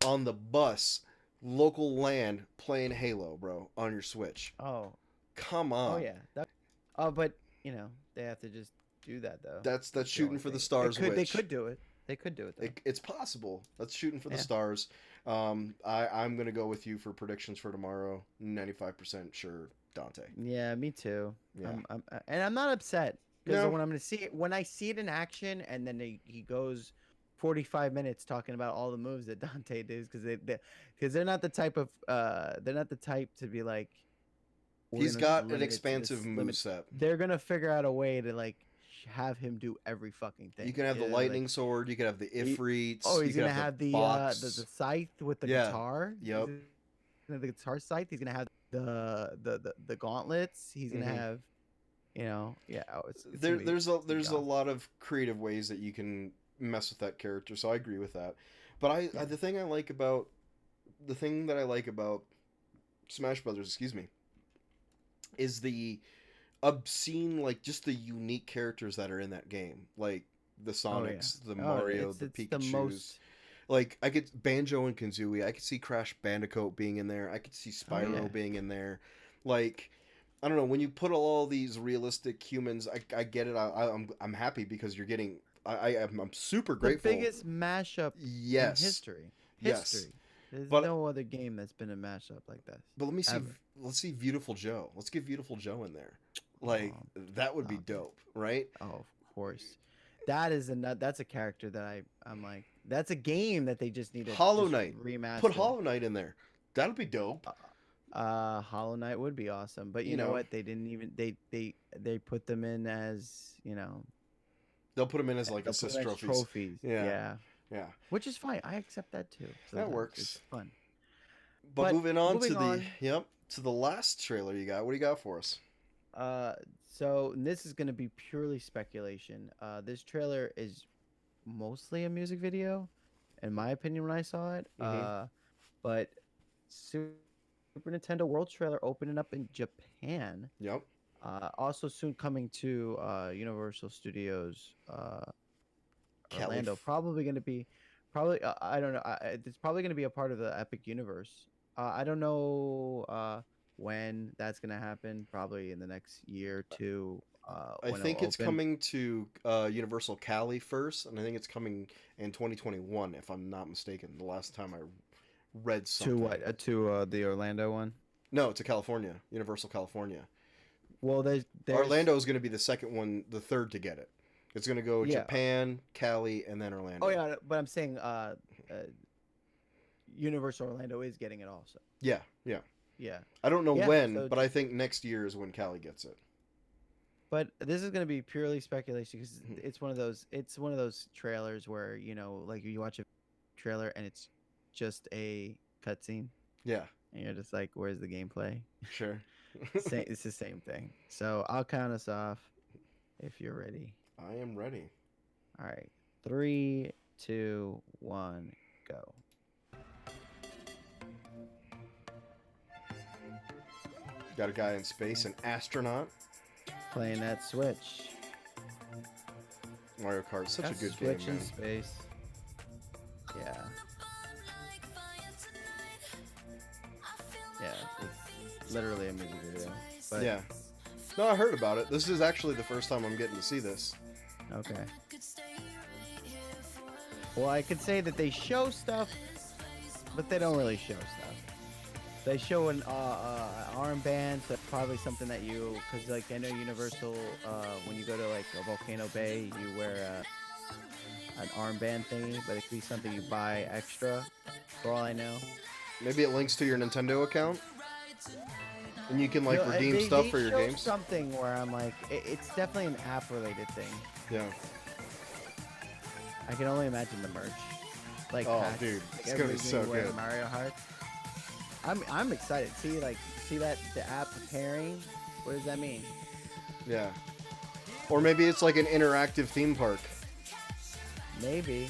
on the bus, local land, playing Halo, bro, on your Switch. Oh. Come on. Oh yeah. But they have to just do that though. That's the shooting only for the thing. stars. They could do it. They could do it though. It's possible. That's shooting for the Yeah. stars. I'm gonna go with you for predictions for tomorrow. 95% sure Dante. Yeah, me too. Yeah. I'm not upset because No. when I see it in action, and then he goes 45 minutes talking about all the moves that Dante does because they're not the type to be like. He's got an expansive moveset. They're gonna figure out a way to like have him do every fucking thing. You can have the lightning sword. You can have the Ifrits. Oh, he's you gonna can have the box. scythe with the Yeah. guitar. Yep. He's gonna have the guitar scythe. He's gonna have the gauntlets. He's gonna have, it's There's a lot of creative ways that you can mess with that character. So I agree with that. But the thing that I like about Smash Brothers, excuse me, is the obscene, like just the unique characters that are in that game, like the Sonics, the Mario, the Pikachus. Like I could Banjo and Kazooie. I could see Crash Bandicoot being in there. I could see Spyro being in there. Like I don't know, when you put all these realistic humans, I get it. I'm happy because you're getting. I'm super grateful. The biggest mashup in history. Yes. There's no other game that's been a mashup like this. But let me see. Let's see Beautiful Joe. Let's get Beautiful Joe in there. Like that would be dope, right? Oh, of course. That's a character that I'm like. That's a game that they just need to Hollow Knight remaster. Put Hollow Knight in there. That'll be dope. Hollow Knight would be awesome, but you know what? They didn't even they put them in as They'll put them in as like assist trophies. Yeah. Yeah. Which is fine. I accept that too. That works. It's fun. But moving on to the last trailer you got. What do you got for us? So this is going to be purely speculation. This trailer is mostly a music video, in my opinion, when I saw it. But Super Nintendo World trailer opening up in Japan. Yep. Also soon coming to Universal Studios Orlando. Probably going to be I don't know. It's probably going to be a part of the Epic Universe. I don't know when that's going to happen. Probably in the next year or two. I when think it'll it's open. coming to Universal Cali first, and I think it's coming in 2021, if I'm not mistaken. The last time I read something. To what? To the Orlando one? No, to California, Universal California. Well, there's Orlando is going to be the second one, the third to get it. It's going to go Yeah. Japan, Cali, and then Orlando. Oh yeah, but I'm saying Universal Orlando is getting it also. Yeah, yeah. Yeah. I don't know Yeah, when, so but I think next year is when Cali gets it. But this is going to be purely speculation because Mhm. it's one of those trailers where, you know, like you watch a trailer and it's just a cutscene Yeah, and you're just like, where's the gameplay? sure. It's the same thing. So I'll count us off if you're ready. I am ready. All right. 3, 2, 1, go. Got a guy in space, an astronaut. Playing that Switch. Mario Kart, such a Got good Switch game, in man. space. Yeah. Yeah, it's literally a music video. But Yeah. No, I heard about it. This is actually the first time I'm getting to see this. Okay. Well, I could say that they show stuff, but they don't really show stuff. They show an armband, so probably something that you, because like I know Universal, when you go to like a Volcano Bay, you wear an armband thingy, but it could be something you buy extra, for all I know. Maybe it links to your Nintendo account, and you can like No, redeem they stuff for your show games. Something where I'm like, it's definitely an app-related thing. Yeah. I can only imagine the merch. Like, Oh, packs, dude, like it's gonna be everything so you wear good. Mario Heart. I'm excited. See that the app pairing. What does that mean? Yeah. Or maybe it's like an interactive theme park. Maybe.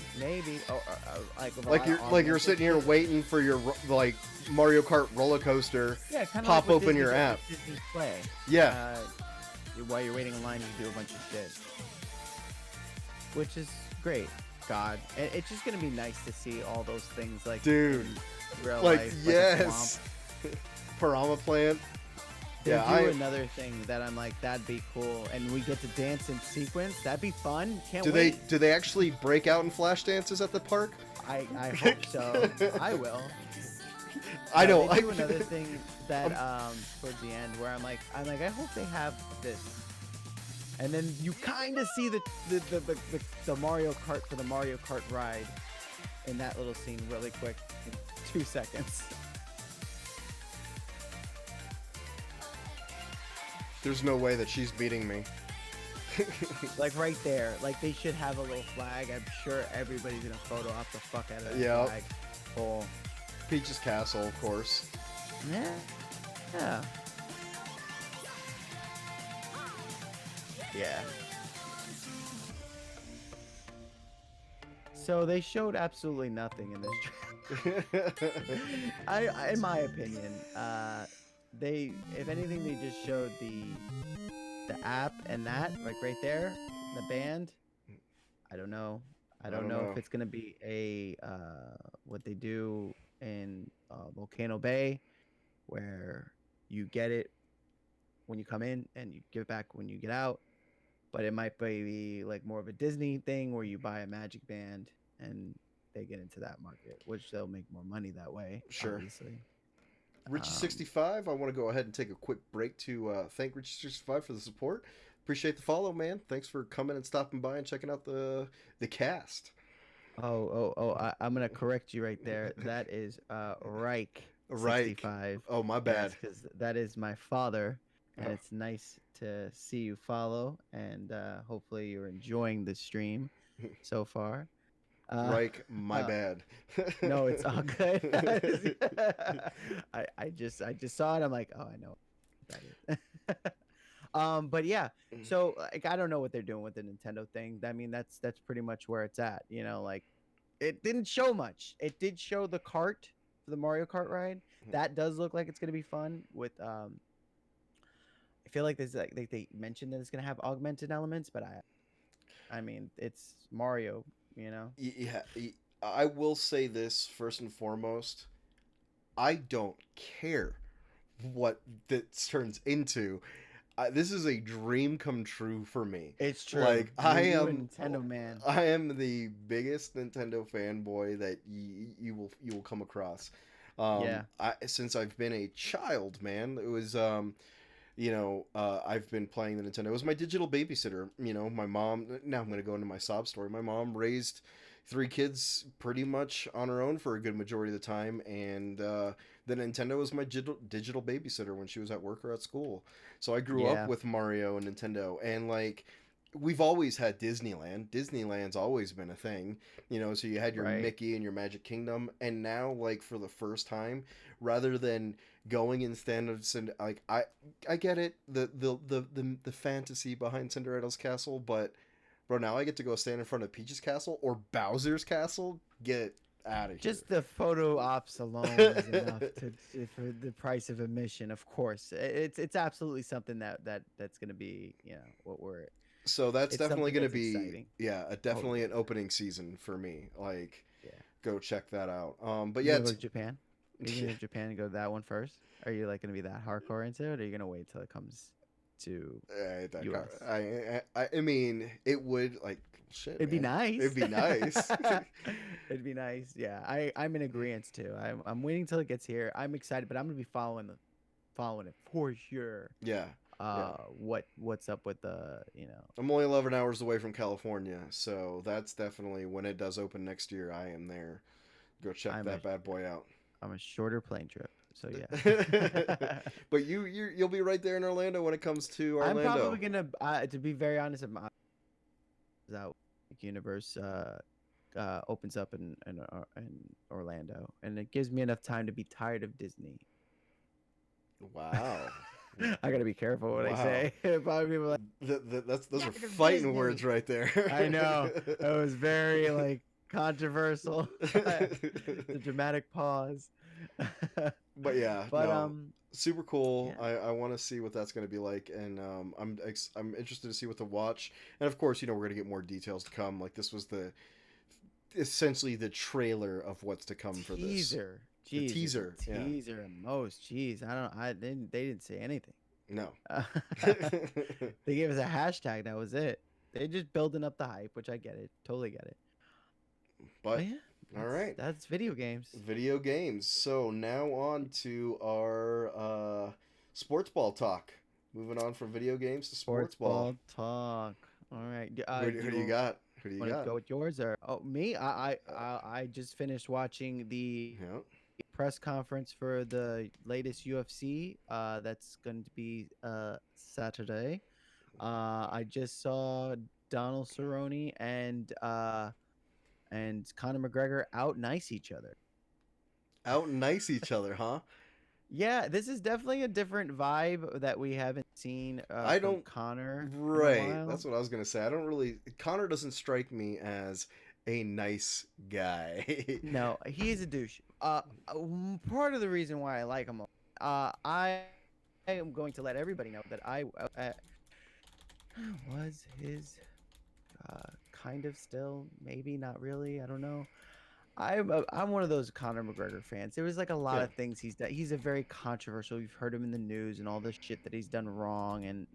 Oh, Like you're sitting here waiting for your like Mario Kart roller coaster. Yeah, kind of pop like what open your Disney does app. with Disney Play. Yeah. While you're waiting in line, you can do a bunch of shit, which is great. God, and it's just gonna be nice to see all those things, like Dude, in real like life, yes. Like Piranha Plant. they Yeah, do another thing that I'm like, that'd be cool, and we get to dance in sequence. That'd be fun. Can't Do wait. they actually break out in flash dances at the park? I hope so. I will. I know. They do another thing that towards the end where I'm like, I hope they have this. And then you kind of see the Mario Kart for the Mario Kart ride in that little scene really quick, in 2 seconds. There's no way that she's beating me. Like right there, like they should have a little flag. I'm sure everybody's gonna photo op the fuck out of that Yep. flag. Cool. Peach's Castle, of course. Yeah. Yeah. Yeah. So they showed absolutely nothing in this trailer. In my opinion, they, if anything, they just showed the app and that, like right there, the band. I don't know. I don't know if it's gonna be a what they do in Volcano Bay, where you get it when you come in and you give it back when you get out. But it might be like more of a Disney thing where you buy a Magic Band and they get into that market, which they'll make more money that way. Sure. Obviously. Richie65, I want to go ahead and take a quick break to thank Richie65 for the support. Appreciate the follow, man. Thanks for coming and stopping by and checking out the cast. I'm gonna correct you right there. That is Reich 65. Oh, my bad. Because that is my father, and it's nice to see you follow, and hopefully you're enjoying the stream so far. Reich, my bad. No, it's all good. I just saw it. I'm like, oh, I know. That is. But yeah, so like I don't know what they're doing with the Nintendo thing. I mean, that's pretty much where it's at. You know, like it didn't show much. It did show the cart for the Mario Kart ride. That does look like it's gonna be fun. With I feel like there's like they mentioned that it's gonna have augmented elements, but I mean, it's Mario. You know. Yeah, I will say this first and foremost. I don't care what this turns into. this is a dream come true for me. It's true. Like I You a am Nintendo man. I am the biggest Nintendo fanboy that you will come across. Yeah. Since I've been a child, man, it was I've been playing the Nintendo. It was my digital babysitter. My mom. Now I'm going to go into my sob story. My mom raised three kids pretty much on her own for a good majority of the time, and the Nintendo was my digital babysitter when she was at work or at school. So I grew up Yeah. with Mario and Nintendo, and like. We've always had Disneyland. Disneyland's always been a thing, so you had your Right. Mickey and your Magic Kingdom, and now, like, for the first time, rather than going instead of like I get it, the fantasy behind Cinderella's castle, but bro, now I get to go stand in front of Peach's castle or Bowser's castle. Get out of here. Just the photo ops alone is enough for the price of admission. Of course, it's absolutely something that's going to be what we're. So that's It's definitely something going to that's be exciting. definitely an opening season for me. Like, Yeah. go check that out. But You yeah, gonna go to Japan? Are you gonna go to Japan and go to that one first? Are you like gonna be that hardcore into it, or are you gonna wait till it comes to US? I mean, it would like shit. It'd be Man. nice. It'd be nice. It'd be nice. Yeah, I'm in agreement too. I'm waiting till it gets here. I'm excited, but I'm gonna be following it for sure. Yeah. What's up with the I'm only 11 hours away from California, so that's definitely when it does open next year. I am there. Go check that bad boy out. I'm a shorter plane trip, so yeah. But you'll be right there in Orlando when it comes to Orlando. I'm probably gonna, to be very honest, that universe opens up in Orlando, and it gives me enough time to be tired of Disney. Wow. I gotta be careful what I say. Probably people like those are fighting words right there. I know it was very like controversial. The dramatic pause. But yeah, but no, super cool. yeah. I want to see what that's going to be like, and I'm interested to see what to watch. And of course, we're going to get more details to come. Like this was essentially the trailer of what's to come for this. Teaser. The teaser. Yeah. Teaser at most. Jeez, they didn't say anything. No. They gave us a hashtag. That was it. They just building up the hype, which I get it. Totally get it. But yeah, all right. That's video games. Video games. So now on to our sports ball talk. Moving on from video games to sports ball talk. All right. Who do you got? Who do you got? Go with yours or me? I just finished watching the press conference for the latest UFC. That's going to be Saturday. I just saw Donald Cerrone and Conor McGregor out nice each other. Out nice each other, huh? Yeah, this is definitely a different vibe that we haven't seen. From Conor. Right, that's what I was gonna say. Conor doesn't strike me as a nice guy. No, he is a douche. Part of the reason why I like him, I am going to let everybody know that I was his kind of still, maybe not really. I don't know. I'm one of those Conor McGregor fans. There was like a lot of things he's done. He's a very controversial. You've heard him in the news and all this shit that he's done wrong, and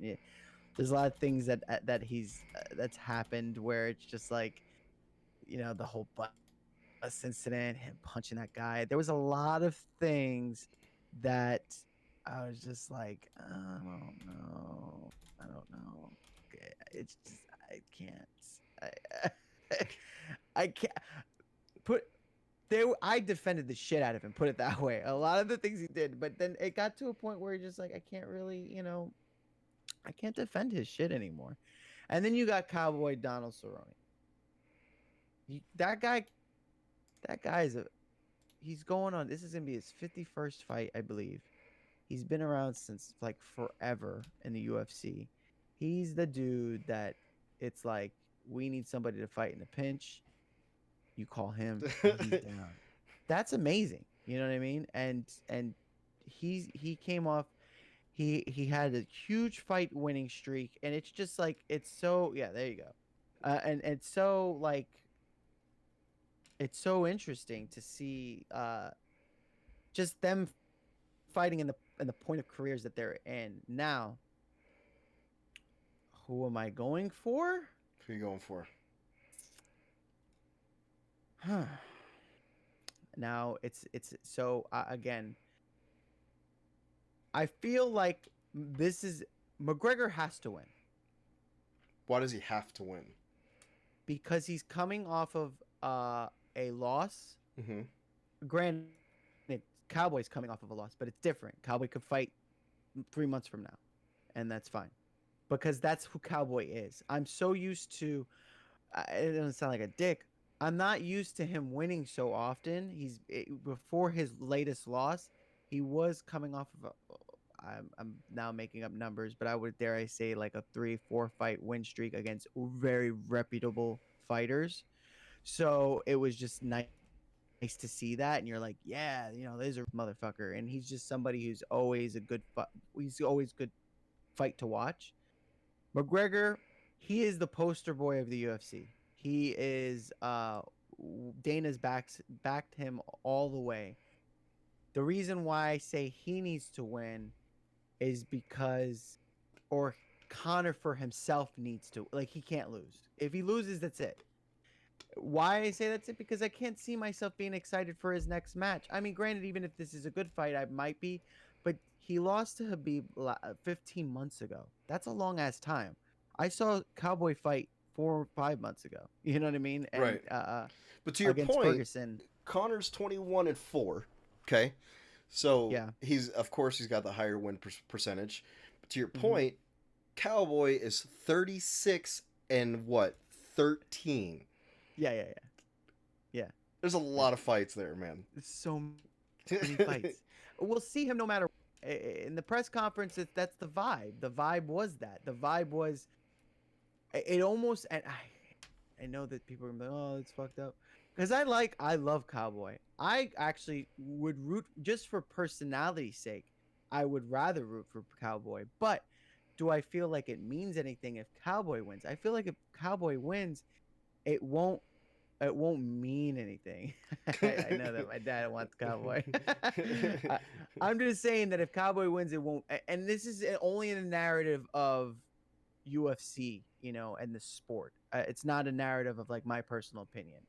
there's a lot of things that he's that's happened where it's just like, the whole bus incident, him punching that guy. There was a lot of things that I was just like, I don't know. Okay, it's just I can't. I can't. I defended the shit out of him, put it that way. A lot of the things he did, but then it got to a point where you're just like, I can't really, I can't defend his shit anymore. And then you got Cowboy Donald Cerrone. That guy he's going on, this is going to be his 51st fight, I believe. He's been around since like forever in the UFC. He's the dude that it's like, we need somebody to fight in a pinch. You call him, and he's down. That's amazing. You know what I mean? And he came off. He had a huge fight winning streak, and it's just like it's so there you go, and it's so like it's so interesting to see just them fighting in the point of careers that they're in now. Who am I going for? Who are you going for? Huh. Now it's so again. I feel like this is McGregor has to win Why does he have to win? because he's coming off of a loss. Mm-hmm. Granted, Cowboy's coming off of a loss, but it's different. Cowboy could fight 3 months from now, and that's fine because that's who Cowboy is. I'm so used to. It doesn't sound like a dick. I'm not used to him winning so often. Before his latest loss, he was coming off of I'm now making up numbers, but I would dare I say like a 3-4 fight win streak against very reputable fighters. So it was just nice to see that, and you're like, yeah, there's a motherfucker, and he's just somebody who's always a good he's always good fight to watch. McGregor, he is the poster boy of the UFC. He is Dana's backed him all the way. The reason why I say he needs to win is because or Connor for himself needs to, like, he can't lose. If he loses, that's it. Why I say that's it? Because I can't see myself being excited for his next match. I mean, granted, even if this is a good fight, I might be, but he lost to Habib 15 months ago. That's a long ass time. I saw Cowboy fight 4 or 5 months ago. You know what I mean? And, Right. But to your against point, Ferguson. Connor's 21-4. Okay. So Yeah. he's got the higher win percentage. But to your Mhm. point, Cowboy is 36 and what? 13. Yeah. There's a lot of fights there, man. So many fights. We'll see him no matter. In the press conference, that's the vibe. The vibe was that. The vibe was. It almost, and I know that people are gonna be like, oh, it's fucked up, because I love Cowboy. I actually would root just for personality's sake. I would rather root for Cowboy, but do I feel like it means anything if Cowboy wins? I feel like if Cowboy wins, it won't mean anything. I know that my dad wants Cowboy. I'm just saying that if Cowboy wins, it won't. And this is only in the narrative of UFC, and the sport. It's not a narrative of like my personal opinion,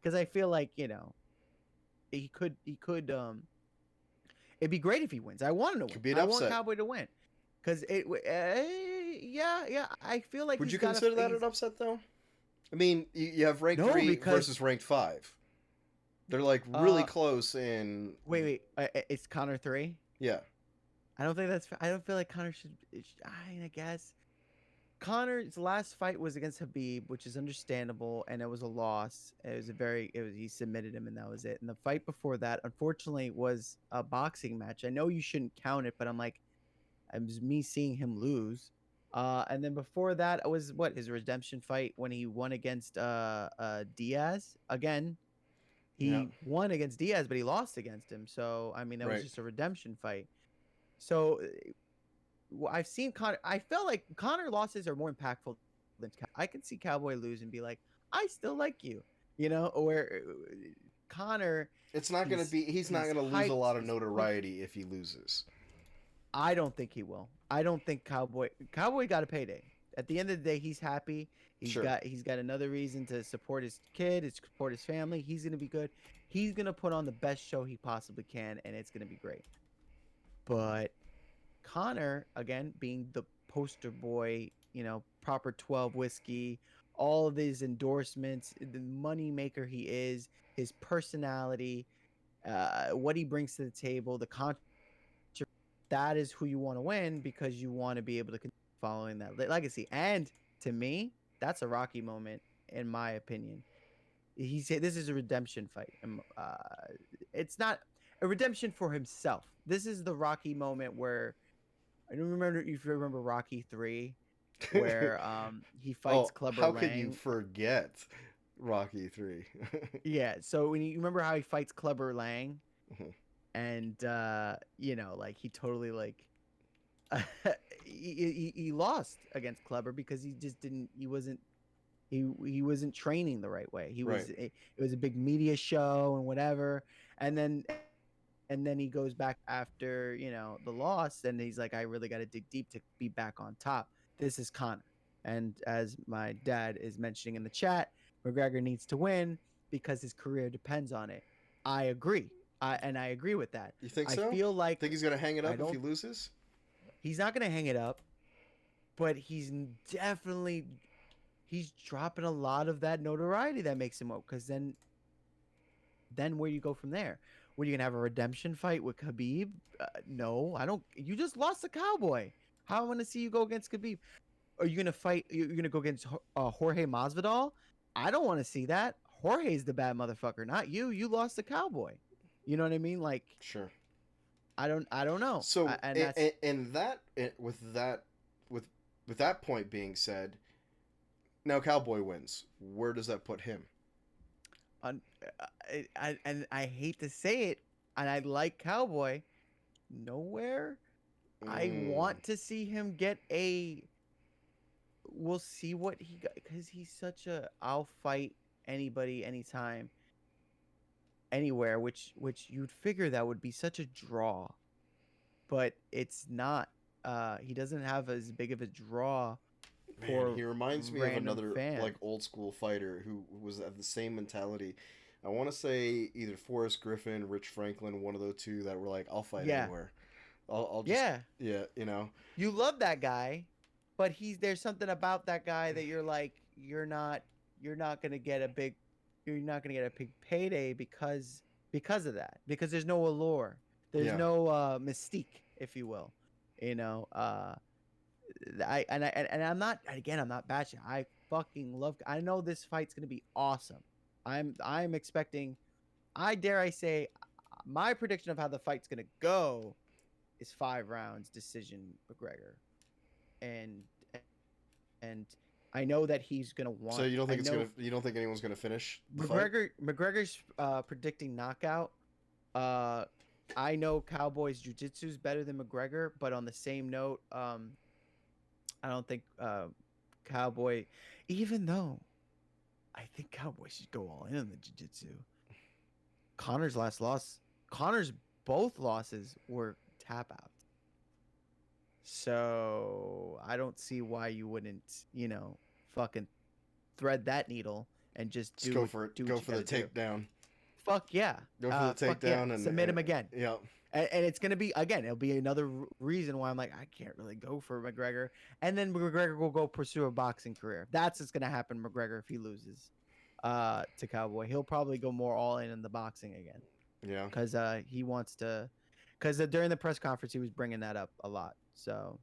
because I feel like he could. It'd be great if he wins. I want him to win. Could be an I want upset. Cowboy to win, because yeah. I feel like Would he's you got consider that an upset, though? I mean, you have ranked No, 3 because- versus ranked 5. They're like really close in. Wait. It's Connor 3. Yeah. I don't think that's. I don't feel like Connor should. I guess Connor's last fight was against Habib, which is understandable, and it was a loss. He submitted him, and that was it. And the fight before that, unfortunately, was a boxing match. I know you shouldn't count it, but it was me seeing him lose. And then before that, it was his redemption fight when he won against Diaz. Again, he won against Diaz, but he lost against him. So I mean, that was Right. just a redemption fight. So I've seen Connor. I felt like Connor losses are more impactful than I can see Cowboy lose and be like, I still like you, or Connor. It's not going to be. He's not going to lose a lot of notoriety if he loses. I don't think he will. I don't think Cowboy got a payday. At the end of the day, he's happy. He's got another reason to support his kid, to support his family. He's gonna be good. He's gonna put on the best show he possibly can, and it's gonna be great. But Connor, again, being the poster boy, proper 12 whiskey, all of his endorsements, the money maker he is, his personality, what he brings to the table, the that is who you want to win, because you want to be able to continue following that legacy. And to me, that's a Rocky moment, in my opinion. He said this is a redemption fight. It's not a redemption for himself. This is the Rocky moment where I don't remember if you remember Rocky 3, where he fights Clubber how Lang. could you forget Rocky 3? Yeah, so when you remember how he fights Clubber Lang, and like he totally like he lost against Clubber because he wasn't training the right way. It was a big media show and whatever, and then he goes back after the loss, and he's like, I really got to dig deep to be back on top. This is Connor. And as my dad is mentioning in the chat, McGregor needs to win because his career depends on it. I agree. I agree with that. You think I so? feel like Think he's gonna hang it I up if he don't. loses? He's not gonna hang it up, but definitely he's dropping a lot of that notoriety that makes him up. Because then where you go from there? Were you gonna have a redemption fight with Khabib? No, I don't. You just lost a Cowboy. How am I gonna see you go against Khabib? Are you gonna fight? You're gonna go against Jorge Masvidal? I don't want to see that. Jorge's the bad motherfucker, not you. You lost the Cowboy. You know what I mean? Like Sure. I don't know. So And that's with that point being said, now Cowboy wins. Where does that put him? on. And I hate to say it, and I like Cowboy. Nowhere. I want to see him get a. We'll see what he got because he's such a. I'll fight anybody, anytime, anywhere. Which you'd figure that would be such a draw, but it's not. He doesn't have as big of a draw. Man, he reminds me of random another fans. like old school fighter who was of the same mentality. I want to say either Forrest Griffin, Rich Franklin, one of those two that were like, "I'll fight Yeah. anywhere. I'll just, Yeah, you know." you love that guy, but there's something about that guy that you're like you're not gonna get a big payday because of that, because there's no allure, there's Yeah. no mystique, if you will, you know. I'm not, again, I'm not bashing. I fucking love. I know this fight's gonna be awesome. I'm expecting. I dare I say, my prediction of how the fight's gonna go is 5 rounds decision McGregor, and I know that he's gonna want. So you don't think I know you don't think anyone's gonna finish the fight? McGregor's predicting knockout. I know Cowboy's jiu-jitsu is better than McGregor, but on the same note, I don't think Cowboy, even though I think Cowboy should go all in on the jiu-jitsu. Connor's both losses were tap outs. So I don't see why you wouldn't, fucking thread that needle and just Go for it. Go for the takedown. Fuck yeah. Go for the takedown and submit him again. Yeah. And it's gonna be, again, it'll be another reason why I'm like, I can't really go for McGregor. And then McGregor will go pursue a boxing career. That's what's gonna happen, McGregor, if he loses to Cowboy. He'll probably go more all in the boxing again. Yeah. Because he wants to. Because during the press conference, he was bringing that up a lot. So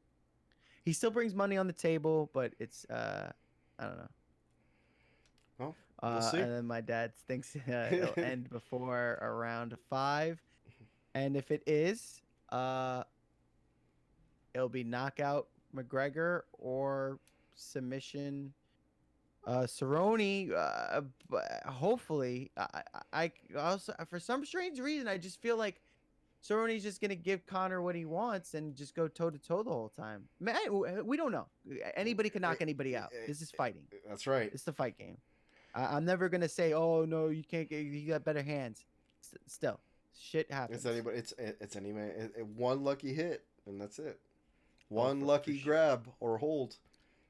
he still brings money on the table, but it's I don't know. Well, we'll see. And then my dad thinks it'll end before around 5. And if it is, it'll be knockout McGregor or submission Cerrone. Hopefully, I also, for some strange reason, I just feel like Cerrone's just gonna give Connor what he wants and just go toe to toe the whole time. Man, we don't know. Anybody can knock anybody out. This is fighting. That's right. It's the fight game. I'm never gonna say, "Oh no, you can't get. You got better hands." Still, shit happens. It's any man. One lucky hit and that's it. One for lucky sure. grab or hold,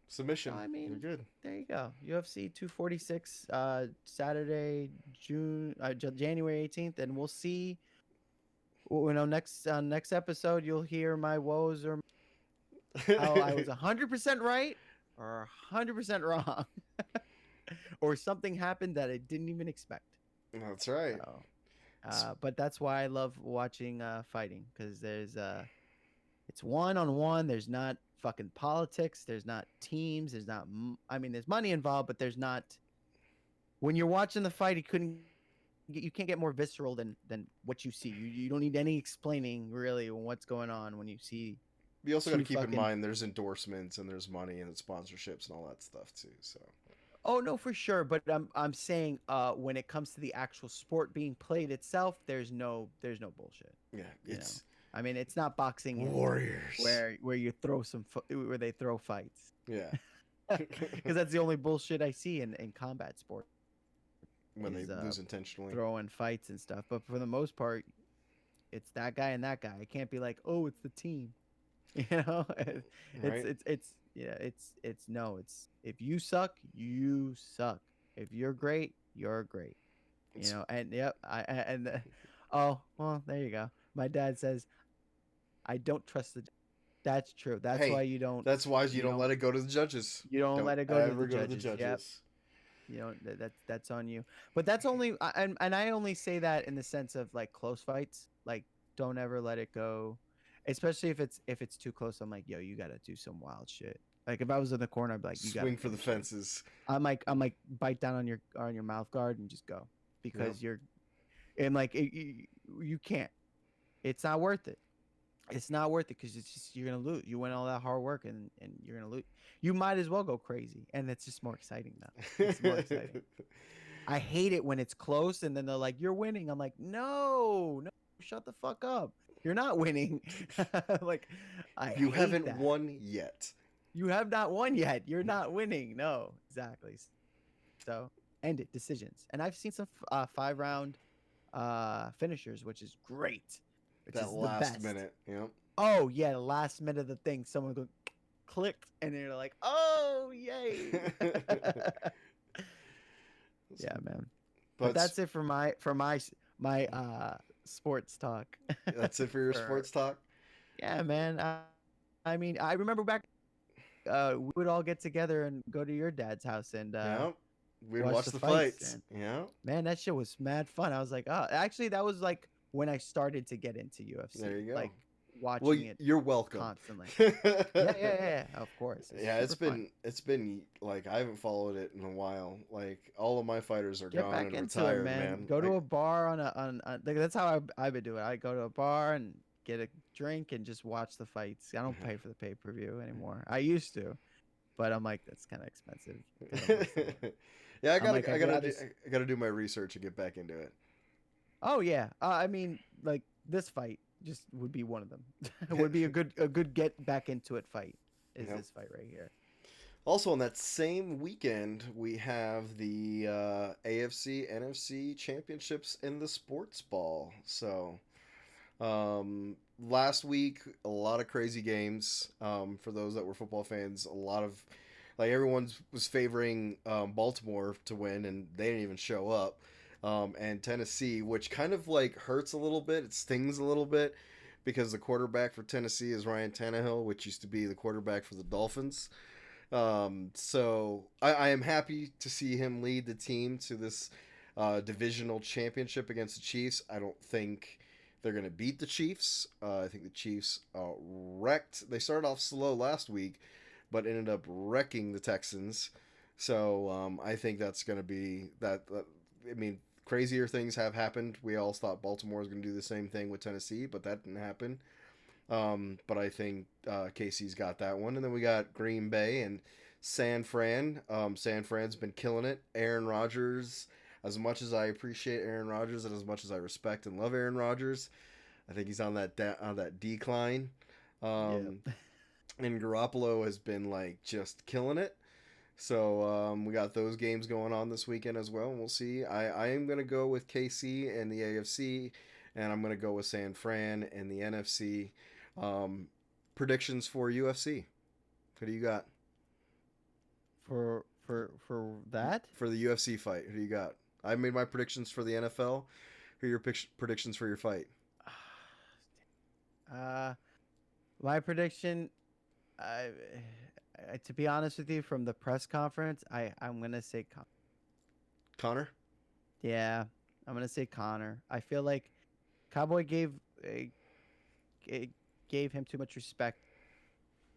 submission. I mean, you're good. There you go. UFC 246, Saturday, January 18th, and we'll see. Next episode, you'll hear my woes or how I was 100% right or 100% wrong, or something happened that I didn't even expect. That's right. So, but that's why I love watching fighting, because it's one-on-one. There's not fucking politics. There's not teams. There's not. There's money involved, but there's not. When you're watching the fight, you can't get more visceral than what you see. You don't need any explaining really what's going on when you see. You also got to keep in mind there's endorsements and there's money and sponsorships and all that stuff too. So. Oh no, for sure. But I'm saying when it comes to the actual sport being played itself, there's no bullshit. Yeah, it's. It's not boxing Warriors where you throw where they throw fights. Yeah. Because that's the only bullshit I see in combat sport. When they lose intentionally. Throwing fights and stuff. But for the most part, it's that guy and that guy. It can't be like, oh, it's the team. It's Yeah, it's no, it's if you suck, you suck. If you're great, you're great. You It's know, and yep, oh well, there you go. My dad says I don't trust the. That's true. That's why hey, that's why you you don't let it go to the judges. you don't Don't let it go to ever the go to the judges. Yep. judges. You know that's on you. But that's only and I only say that in the sense of like close fights. Like don't ever let it go, especially if it's too close. I'm like, yo, you gotta do some wild shit. Like if I was in the corner, I'd be like, you gotta Swing for the finish him. fences. I'm like bite down on your mouth guard and just go Yep. because you're and like you can't. It's not worth it. It's not worth it because it's just you're gonna lose. You went all that hard work and you're gonna lose. You might as well go crazy, and it's just more exciting though. It's more exciting. I hate it when it's close and then they're like, "You're winning." I'm like, "No, no, shut the fuck up. You're not winning." Like, I You hate haven't that. won yet. You have not won yet. You're not winning. No, exactly. So end it. Decisions. And I've seen some 5 round finishers, which is great. Which That is the last best. minute. Yep. Oh yeah, the last minute of the thing, someone go clicked, and they're like, "Oh yay!" Yeah, man. But But that's it for my sports talk. that's it for your For sports talk. yeah, man. I mean, I remember back. We would all get together and go to your dad's house and Yep. We'd watch watch the the fights. fights. And Yeah. man, that shit was mad fun. I was like, oh, actually, that was like when I started to get into UFC. There you go. Like Well, watching it you're welcome. constantly. Yeah. Of course. It's Yeah, super fun. it's been like I haven't followed it in a while. Like all of my fighters are Get gone back and into it, retired, man. man. Go to Like, a bar like, that's how I've been doing. I go to a bar and get a drink and just watch the fights. I don't pay for the pay per view anymore. I used to, but I'm like that's kind of expensive. yeah, I'm like I'd rather. I gotta do my research and get back into it. Oh yeah, I mean like this fight just would be one of them. It would be a good get back into it fight. Is Yep. this fight right here? Also, on that same weekend, we have the AFC NFC championships in the sports ball. So, last week, a lot of crazy games. For those that were football fans, a lot of like everyone was favoring Baltimore to win, and they didn't even show up. And Tennessee, which kind of like hurts a little bit. It stings a little bit because the quarterback for Tennessee is Ryan Tannehill, which used to be the quarterback for the Dolphins. So I am happy to see him lead the team to this divisional championship against the Chiefs. I don't think they're going to beat the Chiefs. I think the Chiefs wrecked. They started off slow last week, but ended up wrecking the Texans. So I think that's going to be that. I mean, crazier things have happened. We all thought Baltimore was going to do the same thing with Tennessee, but that didn't happen. But I think Casey's got that one. And then we got Green Bay and San Fran. San Fran's been killing it. Aaron Rodgers, as much as I appreciate Aaron Rodgers and as much as I respect and love Aaron Rodgers, I think he's on that decline. And Garoppolo has been like just killing it. So we got those games going on this weekend as well, and we'll see. I am going to go with KC and the AFC, and I'm going to go with San Fran and the NFC. Predictions for UFC. Who do you got? For that? For the UFC fight, who do you got? I made my predictions for the NFL. Who are your predictions for your fight? My prediction, to be honest with you, from the press conference, I'm gonna say Connor? yeah, I'm gonna say Connor. I feel like Cowboy gave him too much respect,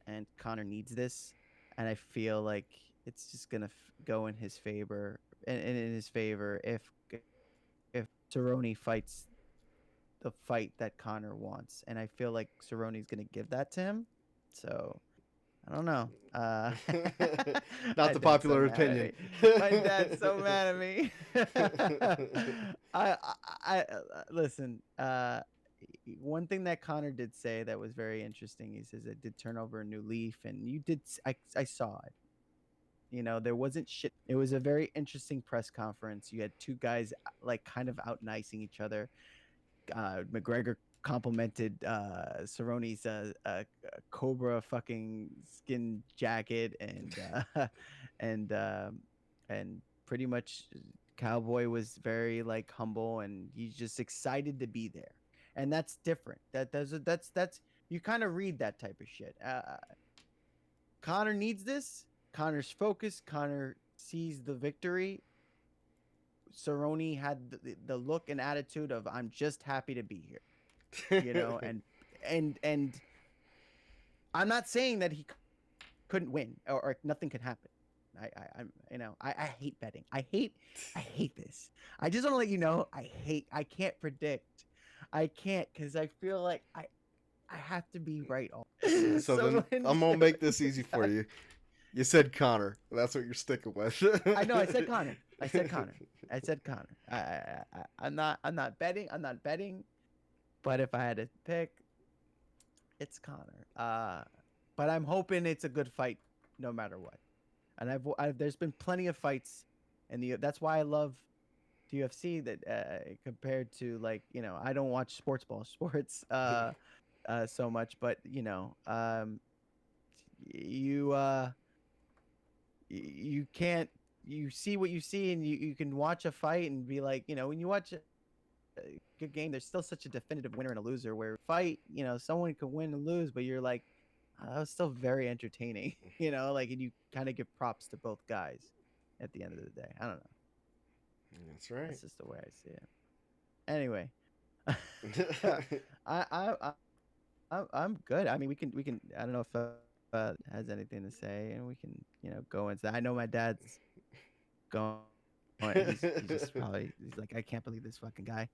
and Connor needs this, and I feel like it's just gonna go in his favor, in his favor if Cerrone fights the fight that Connor wants, and I feel like Cerrone's gonna give that to him. So I don't know. Not the popular opinion. My dad's so mad at me. I listen. One thing that Connor did say that was very interesting. He says it did turn over a new leaf, and you did. I saw it. You know, there wasn't shit. It was a very interesting press conference. You had two guys like kind of out nicing each other. McGregor complimented Cerrone's Cobra fucking skin jacket and and pretty much Cowboy was very like humble and he's just excited to be there, and that's different. That's you kind of read that type of shit. Connor needs this. Connor's focused. Connor sees the victory. Cerrone had the look and attitude of I'm just happy to be here, and I'm not saying that he couldn't win or nothing could happen. I hate betting. I hate this. I just want to let you know I can't predict. I can't because I feel like I have to be right all. So then I'm gonna make this easy for you. You said Connor. That's what you're sticking with. I know. I said Connor. I said Connor. I'm not betting. I'm not betting. But if I had to pick, it's Connor. But I'm hoping it's a good fight, no matter what. And there's been plenty of fights, and that's why I love the UFC. That compared to I don't watch sports so much, but you can't you see what you see, and you can watch a fight and be like, when you watch a good game, there's still such a definitive winner and a loser. Where fight, someone can win and lose, but you're like, that was still very entertaining, and you kind of give props to both guys at the end of the day. I don't know. That's right. That's just the way I see it. Anyway, I'm good. I mean, we can. I don't know if has anything to say, and we can go into that. I know my dad's going. He's just probably he's like, I can't believe this fucking guy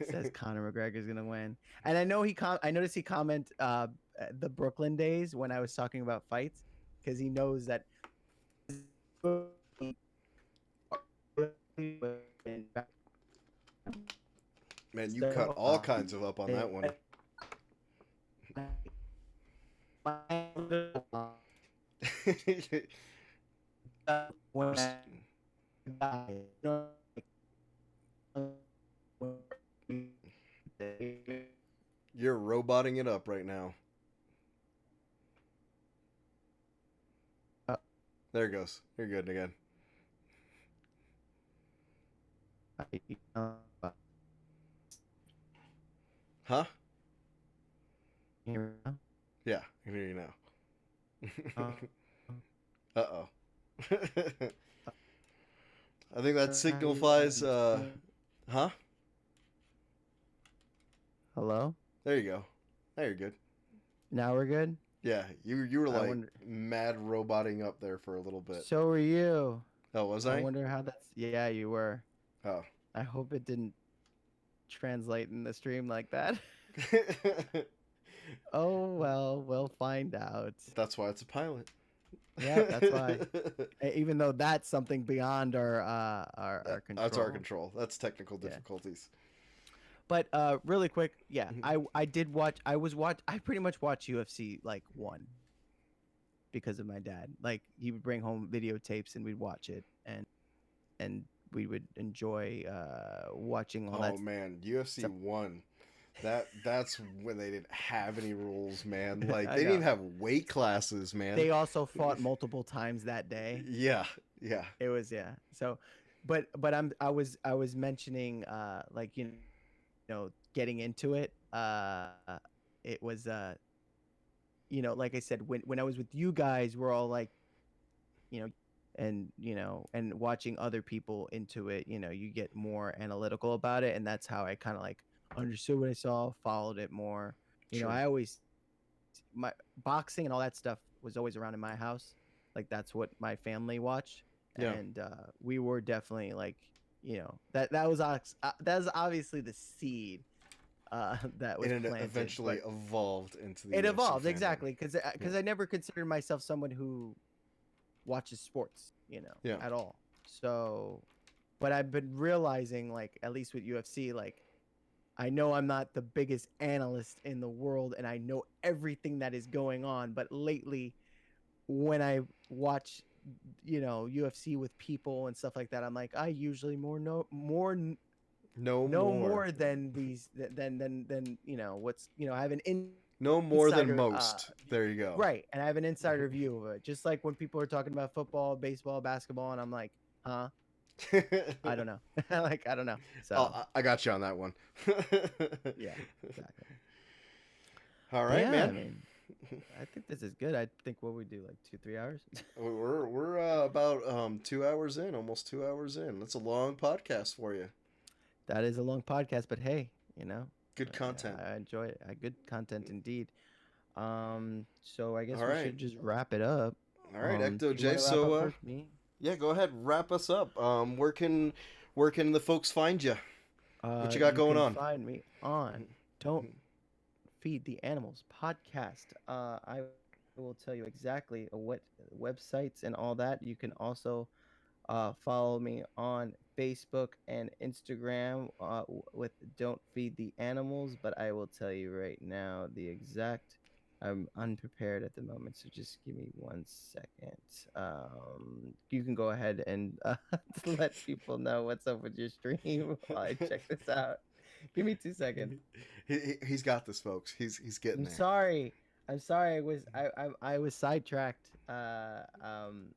says Conor McGregor's gonna win. And I know I noticed he comment the Brooklyn days when I was talking about fights, because he knows that Man, you cut all kinds of up on that one. You're roboting it up right now. There it goes. You're good again. Huh? Yeah, I can hear you now. Uh-oh. I think that signifies, huh? Hello? There you go. Now you're good. Now we're good? Yeah, you were like mad roboting up there for a little bit. So were you. Oh, was I? I wonder how that's... Yeah, you were. Oh. I hope it didn't translate in the stream like that. Oh, well, we'll find out. That's why it's a pilot. Yeah, that's why. Even though that's something beyond our control. That's our control. That's technical difficulties. But really quick, yeah, I did watch. I pretty much watched UFC like 1 because of my dad. Like, he would bring home videotapes and we'd watch it, and we would enjoy watching all that. Oh man, UFC 1. That's when they didn't have any rules, man. Like, they didn't even have weight classes, man. They also fought multiple times that day. Yeah. It was So, but I was mentioning like getting into it. It was like I said, when I was with you guys, we're all like, and watching other people into it, you get more analytical about it, and that's how I kind of like understood what I saw, followed it more. My boxing and all that stuff was always around in my house. Like, that's what my family watched. Yeah. And we were definitely like, that was obviously the seed that was and it planted, eventually evolved into the it UFC evolved fandom. exactly because I never considered myself someone who watches sports, at all. So, but I've been realizing, like, at least with UFC, like, I know I'm not the biggest analyst in the world and I know everything that is going on, but lately when I watch, UFC with people and stuff like that, I'm like, I usually more No no more. more than these than what's I have an No more than insider, most. There you go. right, and I have an insider view of it. Just like when people are talking about football, baseball, basketball, and I'm like, huh? I don't know. Like, I don't know. So I got you on that one. yeah, exactly. All But right, yeah, man. I mean, I think this is good. I think what we do, like 2-3 hours. We're about 2 hours in, almost 2 hours in. That's a long podcast for you. That is a long podcast, but hey, you know, Good content. I enjoy it. Good content indeed. So I guess All we right. should just wrap it up. All right, Ecto Do you J. want to wrap So up first, me? yeah, go ahead, wrap us up. Where can the folks find you? What you got going can on? find me on Don't Feed the Animals podcast. I will tell you exactly what websites and all that. You can also follow me on Facebook and Instagram with Don't Feed the Animals. But I will tell you right now the exact. I'm unprepared at the moment, so just give me 1 second. You can go ahead and let people know what's up with your stream while I check this out. Give me 2 seconds. He's got this, folks. He's getting I'm there. sorry. I'm sorry. I was sidetracked. I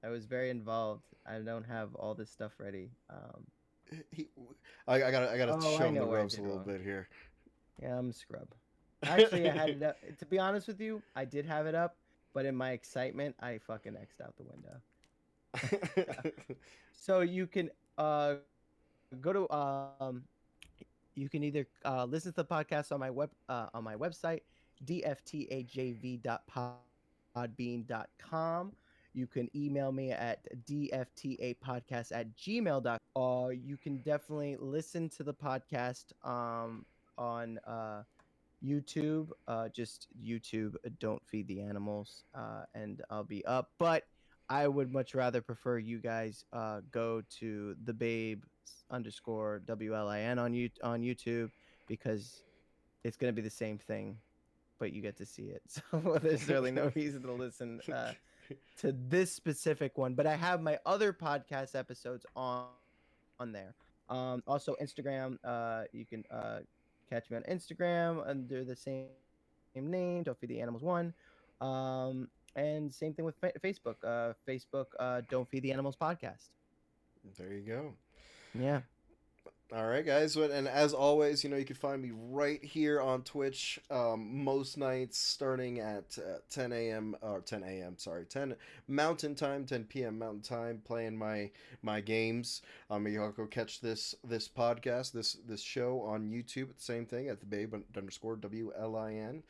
was very involved. I don't have all this stuff ready. He, I gotta Oh, show I him the know what I ropes a did little wall. bit here. Yeah, I'm a scrub. Actually, I had it up. To be honest with you, I did have it up, but in my excitement, I fucking X'd out the window. So you can go to you can either listen to the podcast on my website dftajv.podbean.com. You can email me at dftapodcast@gmail.com. You can definitely listen to the podcast on YouTube. Just YouTube, Don't Feed the Animals, and I'll be up. But I would much rather prefer you guys go to the babe underscore WLIN on YouTube, because it's gonna be the same thing, but you get to see it. So there's really no reason to listen to this specific one. But I have my other podcast episodes on there. Also Instagram. You can catch me on Instagram under the same name, Don't Feed the Animals One. And same thing with Facebook. Facebook, Don't Feed the Animals podcast. There you go. Yeah. All right, guys. And as always, you can find me right here on Twitch most nights starting at 10 a.m. or 10 a.m. Sorry, 10 Mountain Time, 10 p.m. Mountain Time, playing my games. You'll go catch this podcast, this show on YouTube. Same thing at the babe underscore WLIN.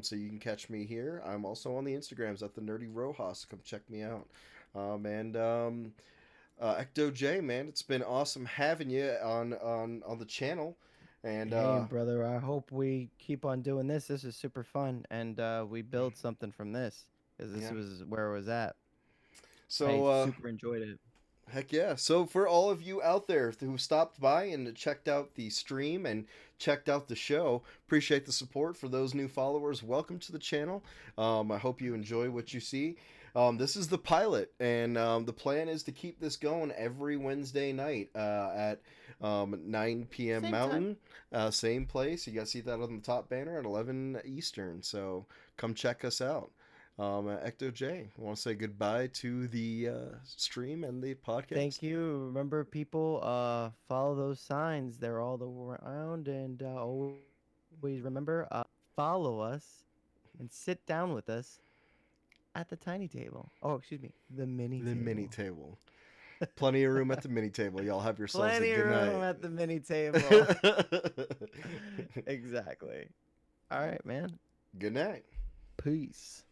So you can catch me here. I'm also on the Instagrams at the Nerdy Rojas. Come check me out. Ecto J, man, it's been awesome having you on the channel, and Hey, brother, I hope we keep on doing this. This is super fun, and we build something from this, because this was where it was at. so I super enjoyed it. heck yeah. So for all of you out there who stopped by and checked out the stream and checked out the show, appreciate the support. For those new followers, welcome to the channel. I hope you enjoy what you see. This is the pilot, and the plan is to keep this going every Wednesday night at 9 p.m. Same Mountain, same place. You guys see that on the top banner at 11 Eastern. So come check us out. Ecto J, I want to say goodbye to the stream and the podcast. Thank you. Remember, people, follow those signs. They're all around, and always remember, follow us and sit down with us at the tiny table. Oh, excuse me, the mini The table. mini table. Plenty of room at the mini table. Y'all have yourselves Plenty a good of room night. at the mini table. Exactly. All right, man. Good night. Peace.